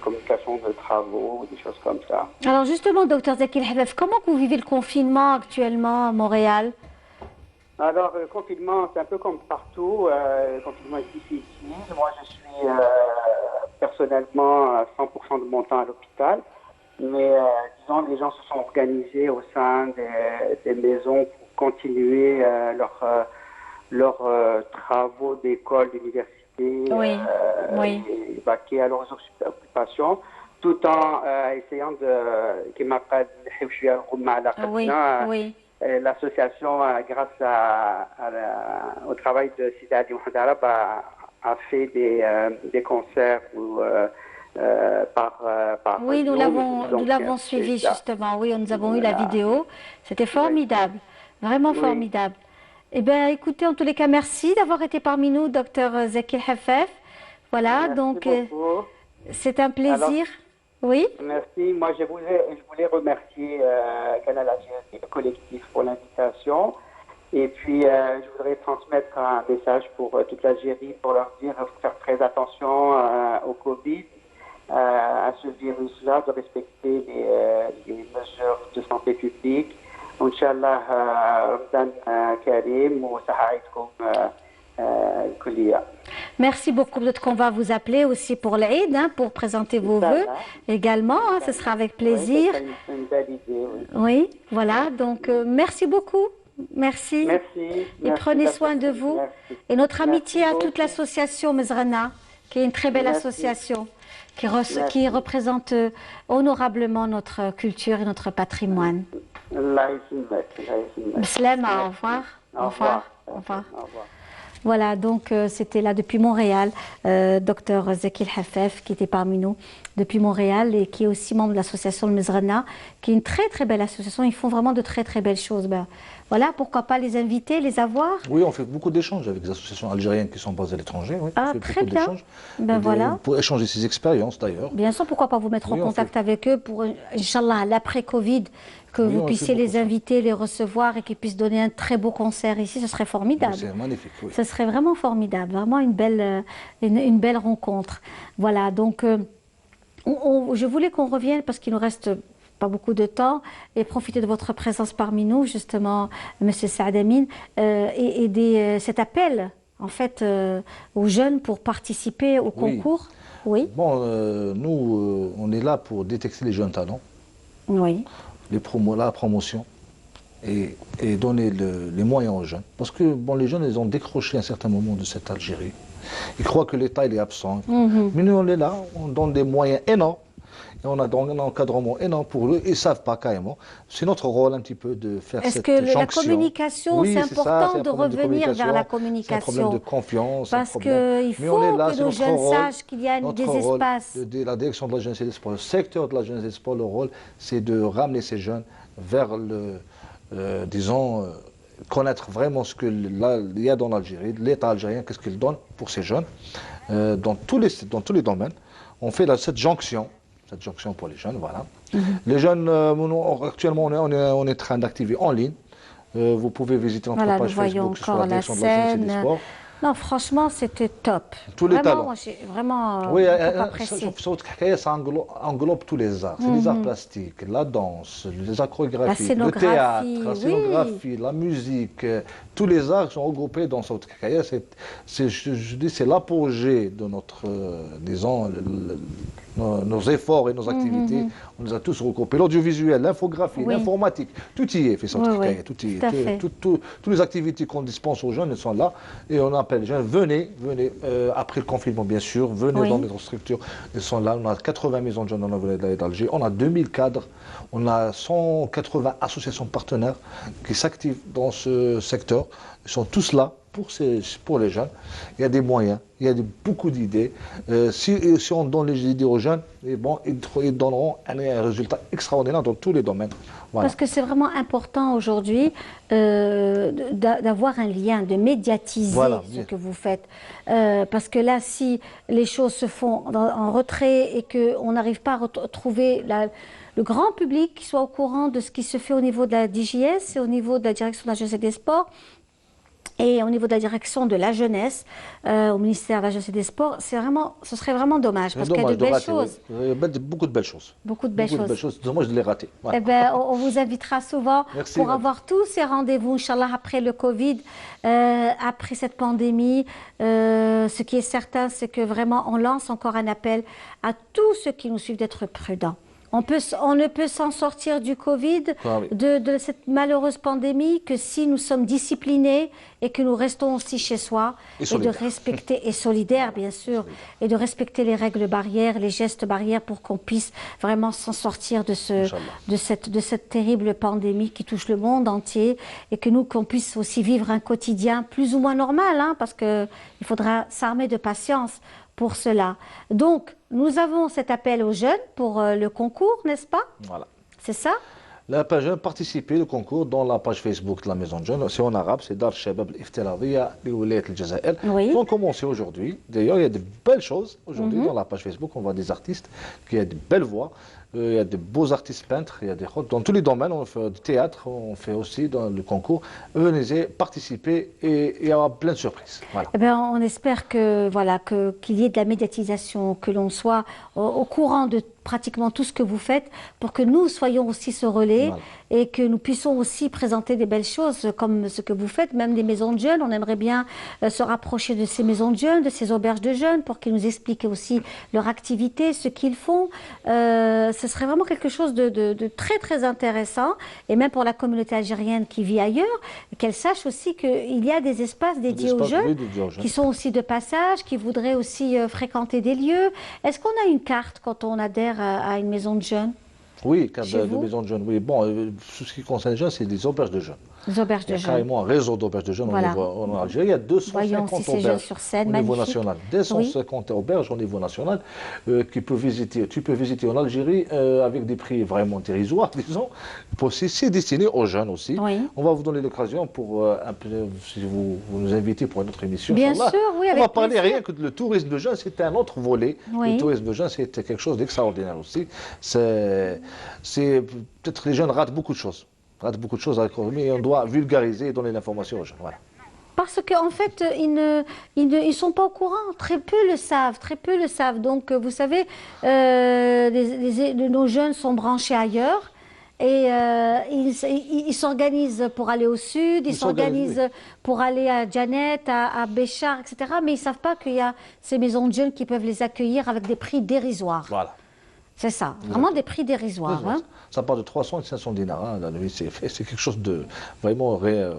communications de travaux, des choses comme ça. Alors justement, docteur Zaki El-Hafef, comment vous vivez le confinement actuellement à Montréal? Alors, le confinement, c'est un peu comme partout. Le confinement est difficile. Moi, je suis personnellement 100% de mon temps à l'hôpital. Mais disons, les gens se sont organisés au sein des maisons pour continuer leurs travaux d'école, d'université, et vaquer à leurs occupations, tout en essayant l'association, grâce au travail de Sidali Mouhdarab, a fait des concerts par oui, nous l'avons suivi justement. Oui, nous avons eu la vidéo. C'était formidable, vraiment formidable. Eh bien, écoutez, en tous les cas, merci d'avoir été parmi nous, docteur Zaki El-Hafef. Voilà, merci donc c'est un plaisir. Alors, oui. Merci. Moi, je voulais remercier Canal Algérie, le collectif, pour l'invitation. Et puis, je voudrais transmettre un message pour toute l'Algérie, pour leur dire de faire très attention au Covid, à ce virus-là, de respecter les mesures de santé publique. Inch'Allah, Ramadan Karim, wa sahaïdkoum kuliya. Merci beaucoup. Peut-être qu'on va vous appeler aussi pour l'Aïd, hein, pour présenter vos vœux également. Hein, ce sera avec plaisir. Oui, c'est une belle idée. Oui, voilà. Donc, merci beaucoup. Merci. Merci. Et prenez soin de vous. Merci. Et notre amitié à toute l'association Mezrana. qui est une très belle Merci. association qui Merci. représente honorablement notre culture et notre patrimoine. Allah يسلمك. Allah يسلمك. Slema, au revoir. Au revoir. Au revoir. Au revoir. Voilà, donc c'était là depuis Montréal, docteur Zakil Hafef qui était parmi nous depuis Montréal et qui est aussi membre de l'association Le Mezrana, qui est une très très belle association. Ils font vraiment de très très belles choses. Ben, voilà, pourquoi pas les inviter, les avoir. Oui, on fait beaucoup d'échanges avec des associations algériennes qui sont basées à l'étranger. Oui, Ah, on fait très beaucoup bien. d'échanges. Ben Et voilà. pour échanger ses expériences d'ailleurs. Bien sûr, pourquoi pas vous mettre Oui, en on contact avec eux pour, Inch'Allah, l'après-Covid, que Oui, vous on puissiez fait beaucoup les ça. inviter, les recevoir et qu'ils puissent donner un très beau concert ici. Ce serait formidable. C'est magnifique, oui. Ce serait vraiment formidable, vraiment une belle rencontre. Voilà, donc je voulais qu'on revienne parce qu'il nous reste pas beaucoup de temps et profiter de votre présence parmi nous, justement, Monsieur Saad Amin, cet appel, en fait, aux jeunes pour participer au Oui. concours. Oui, Bon, nous, on est là pour détecter les jeunes talents, oui, la promotion et donner les moyens aux jeunes. Parce que bon, les jeunes, ils ont décroché à un certain moment de cette Algérie. Ils croient que l'État, il est absent. Mais nous, on est là, on donne des moyens énormes. Et on a donc un encadrement énorme pour eux. Ils ne savent pas carrément. C'est notre rôle un petit peu de faire Est-ce cette que la jonction. communication, Oui, c'est c'est ça, important c'est un de problème de revenir vers la communication, c'est un problème communication. de confiance. Parce un problème. qu'il Mais faut on est là, que c'est nos notre jeunes rôle, sachent qu'il y a notre des rôle espaces. de la direction de la jeunesse et des sports, le secteur de la jeunesse et des sports, le rôle, c'est de ramener ces jeunes vers connaître vraiment ce qu'il y a dans l'Algérie, l'État algérien, qu'est-ce qu'il donne pour ces jeunes, dans tous les domaines. On fait cette jonction pour les jeunes, voilà. Les jeunes, actuellement, on est en train d'activer en ligne. Vous pouvez visiter notre Voilà, nous page voyons Facebook, que ce soit encore la la direction de la jeunesse et des scène. sports. Non, franchement, c'était top. Tous les Vraiment, talents. moi, j'ai vraiment Oui, beaucoup apprécié. ça englobe tous les arts. C'est les arts plastiques, la danse, les arts chorégraphiques, le scénographie, théâtre, la oui. scénographie, la musique. Tous les arts sont regroupés dans Saoud Kaya. Je dis, c'est l'apogée de notre, disons, nos efforts et nos activités. On les a tous regroupés. L'audiovisuel, l'infographie, Oui. l'informatique, tout y est, fait Saoud Oui, Kaya. oui, Tout y tout à est. fait. Toutes les activités qu'on dispense aux jeunes, elles sont là. Et on appelle les jeunes, venez, après le confinement bien sûr, venez Oui. dans notre structure. Ils sont là, on a 80 maisons de jeunes dans la vallée d'Alger, on a 2000 cadres, on a 180 associations partenaires qui s'activent dans ce secteur. Ils sont tous là pour les jeunes. Il y a des moyens, il y a beaucoup d'idées. Si on donne les idées aux jeunes, et bon, ils donneront un résultat extraordinaire dans tous les domaines. Voilà. Parce que c'est vraiment important aujourd'hui d'avoir un lien, de médiatiser Voilà, ce bien. que vous faites. Parce que là, si les choses se font en retrait et qu'on n'arrive pas à trouver le grand public qui soit au courant de ce qui se fait au niveau de la DJS et au niveau de la direction de la jeunesse et des sports, et au niveau de la direction de la jeunesse, au ministère de la Jeunesse et des Sports, ce serait vraiment dommage, parce qu'il y a de belles choses. Il y a beaucoup de belles choses. Beaucoup de belles choses. Dommage de les rater. Voilà. Eh ben, on vous invitera souvent Merci, pour madame. avoir tous ces rendez-vous, Inch'Allah, après le Covid, après cette pandémie. Ce qui est certain, c'est que vraiment, on lance encore un appel à tous ceux qui nous suivent d'être prudents. On ne peut s'en sortir du Covid, Ah oui. de cette malheureuse pandémie, que si nous sommes disciplinés et que nous restons aussi chez soi Et de solidaires. respecter, et solidaires bien sûr, et de respecter les règles barrières, les gestes barrières pour qu'on puisse vraiment s'en sortir de cette terrible pandémie qui touche le monde entier et que nous, qu'on puisse aussi vivre un quotidien plus ou moins normal, hein, parce qu'il faudra s'armer de patience pour cela. Donc, nous avons cet appel aux jeunes pour le concours, n'est-ce pas? Voilà. C'est ça? La page jeune, participer au concours dans la page Facebook de la Maison de Jeunes. C'est en arabe, c'est Dar Shabab al-Iftiradiyya li Wilayat al-Jazair. Oui. Ils ont commencé aujourd'hui. D'ailleurs, il y a de belles choses aujourd'hui dans la page Facebook. On voit des artistes qui ont de belles voix. Il y a de beaux artistes peintres. Il y a dans tous les domaines. On fait du théâtre, on fait aussi dans le concours. Venez participer et il y aura plein de surprises. Voilà. Eh bien, on espère que voilà qu'il y ait de la médiatisation, que l'on soit au courant de pratiquement tout ce que vous faites, pour que nous soyons aussi ce relais voler et que nous puissions aussi présenter des belles choses comme ce que vous faites, même des maisons de jeunes. On aimerait bien se rapprocher de ces maisons de jeunes, de ces auberges de jeunes pour qu'ils nous expliquent aussi leur activité, ce qu'ils font. Ce serait vraiment quelque chose de très très intéressant et même pour la communauté algérienne qui vit ailleurs, qu'elle sache aussi qu'il y a des espaces dédiés aux jeunes qui sont aussi de passage, qui voudraient aussi fréquenter des lieux. Est-ce qu'on a une carte quand on adhère à une maison de jeunes? Oui, carte de maison de jeunes. Oui, bon, tout ce qui concerne les jeunes, c'est des auberges de jeunes. Des auberges de jeunes. Il y a carrément un réseau d'auberges de jeunes au niveau en Algérie. Il y a 250 auberges sur scène, au niveau national. 250 auberges au niveau national qui peuvent visiter. Tu peux visiter en Algérie avec des prix vraiment dérisoires, disons. C'est destiné aux jeunes aussi. Oui. On va vous donner l'occasion pour si vous nous invitez pour une autre émission. Bien sûr, oui. On va parler rien que le tourisme de jeunes, c'est un autre volet. Le tourisme de jeunes, c'est quelque chose d'extraordinaire aussi. C'est peut-être les jeunes ratent beaucoup de choses. Mais on doit vulgariser et donner l'information aux gens. Voilà. Parce qu'en fait, ils ne sont pas au courant, très peu le savent. Donc, vous savez, nos jeunes sont branchés ailleurs et ils s'organisent pour aller au sud, ils s'organisent pour aller à Djanet, à Béchar, etc. Mais ils ne savent pas qu'il y a ces maisons de jeunes qui peuvent les accueillir avec des prix dérisoires. Voilà. C'est ça, vraiment des prix dérisoires. Hein. Ça part de 300 et 500 dinars. Hein, c'est quelque chose de vraiment rien.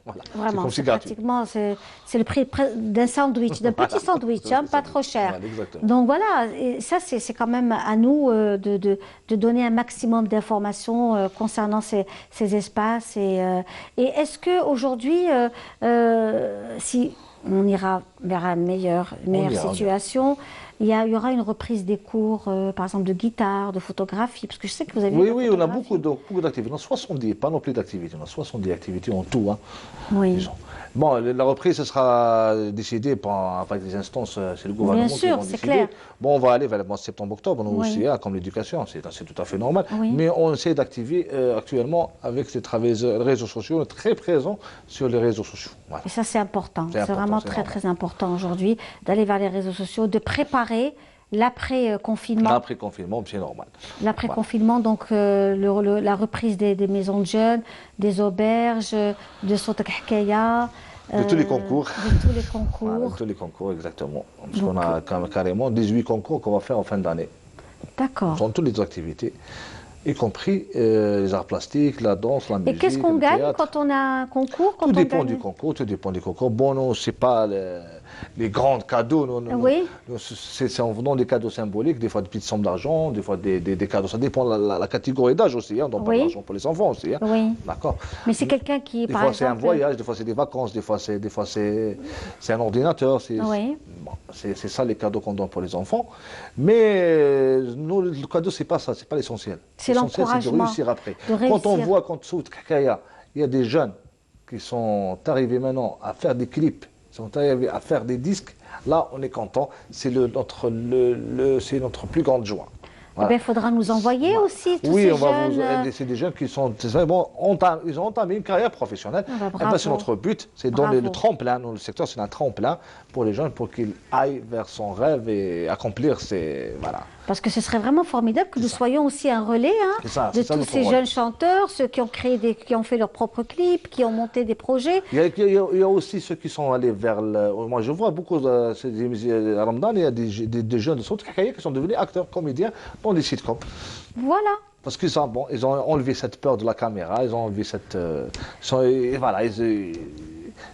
Voilà. Vraiment, c'est pratiquement c'est le prix d'un sandwich, d'un petit sandwich, hein, pas trop cher. Voilà, donc voilà, et ça c'est quand même à nous de donner un maximum d'informations concernant ces espaces. Et est-ce qu'aujourd'hui, si on ira vers une meilleure situation, il y aura une reprise des cours, par exemple, de guitare, de photographie, parce que je sais que vous avez... Oui, on a beaucoup d'activités. On a 70, pas non plus d'activités, on a 70 activités en tout. Hein, disons. Bon, la reprise, ce sera décidé par les instances, c'est le gouvernement qui va décider. Clair. Bon, on va aller vers le mois de septembre-octobre, nous aussi, comme l'éducation, c'est tout à fait normal. Mais on essaie d'activer actuellement avec ces réseaux sociaux, on est très présent sur les réseaux sociaux. Voilà. Et ça, c'est important. C'est vraiment très important aujourd'hui d'aller vers les réseaux sociaux, de préparer l'après-confinement. L'après-confinement, c'est normal. L'après-confinement, donc la reprise des maisons de jeunes, des auberges, de Sotak Hkaya. De tous les concours. De tous les concours. Voilà, de tous les concours, exactement. Parce qu'on a carrément 18 concours qu'on va faire en fin d'année. D'accord. Dans toutes les activités, y compris les arts plastiques, la danse, la musique. Et qu'est-ce qu'on gagne quand on a un concours? Tout dépend du concours, Bon, non, c'est pas les grands cadeaux. C'est en venant des cadeaux symboliques, des fois des petites sommes d'argent, des fois des cadeaux. Ça dépend de la catégorie d'âge aussi. On donne pas d'argent pour les enfants aussi. Hein. Oui. D'accord. Mais c'est quelqu'un qui, des fois, c'est un voyage, des fois, c'est des vacances, des fois, c'est un ordinateur. C'est ça les cadeaux qu'on donne pour les enfants. Mais nous, le cadeau, c'est pas ça, c'est pas l'essentiel. C'est l'encouragement. C'est de réussir après. Quand on voit qu'en dessous de Kakaya, il y a des jeunes qui sont arrivés maintenant à faire des clips, sont arrivés à faire des disques, là, on est content. C'est notre plus grande joie. Voilà. Il faudra nous envoyer aussi tous ces jeunes. C'est des jeunes qui sont ils ont entamé une carrière professionnelle. C'est notre but, c'est donner le tremplin. Le secteur, c'est un tremplin pour les jeunes pour qu'ils aillent vers son rêve et accomplir voilà. Parce que ce serait vraiment formidable que nous soyons aussi un relais de tous ces jeunes chanteurs, ceux qui ont qui ont fait leurs propres clips, qui ont monté des projets. Il y a aussi ceux qui sont allés vers moi, je vois beaucoup à Ramadan, il y a des jeunes de Sotkakaya qui sont devenus acteurs, comédiens dans des sitcoms. Voilà. Parce qu'ils ils ont enlevé cette peur de la caméra, ils ont enlevé cette... je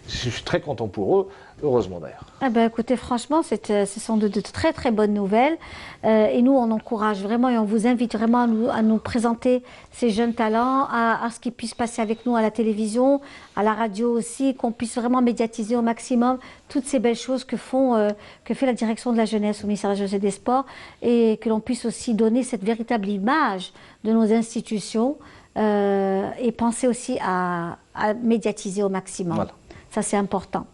suis très content pour eux, heureusement d'ailleurs. Écoutez, franchement, ce sont de très très bonnes nouvelles. Et nous, on encourage vraiment et on vous invite vraiment à nous présenter ces jeunes talents, à ce qu'ils puissent passer avec nous à la télévision, à la radio aussi, qu'on puisse vraiment médiatiser au maximum toutes ces belles choses que fait la direction de la jeunesse au ministère de la Jeunesse et des Sports, et que l'on puisse aussi donner cette véritable image de nos institutions et penser aussi à médiatiser au maximum. Voilà. Ça, c'est important.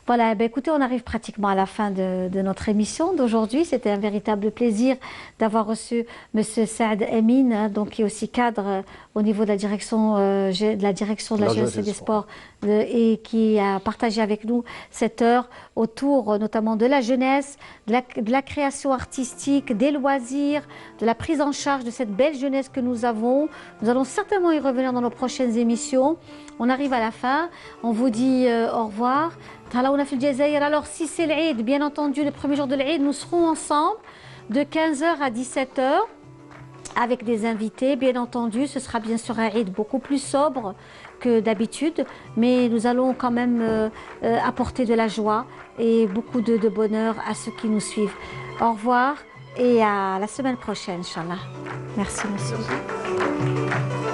Voilà, ben écoutez, on arrive pratiquement à la fin de notre émission d'aujourd'hui. C'était un véritable plaisir d'avoir reçu Monsieur Saad Amin, hein, donc qui est aussi cadre au niveau de la direction de la jeunesse et des sports, et qui a partagé avec nous cette heure autour notamment de la jeunesse, de la création artistique, des loisirs, de la prise en charge de cette belle jeunesse que nous avons. Nous allons certainement y revenir dans nos prochaines émissions. On arrive à la fin. On vous dit au revoir. Alors, si c'est l'Eid, bien entendu, le premier jour de l'Eid, nous serons ensemble de 15h à 17h avec des invités. Bien entendu, ce sera bien sûr un Eid beaucoup plus sobre que d'habitude, mais nous allons quand même apporter de la joie et beaucoup de bonheur à ceux qui nous suivent. Au revoir et à la semaine prochaine, Inch'Allah. Merci, monsieur. Merci.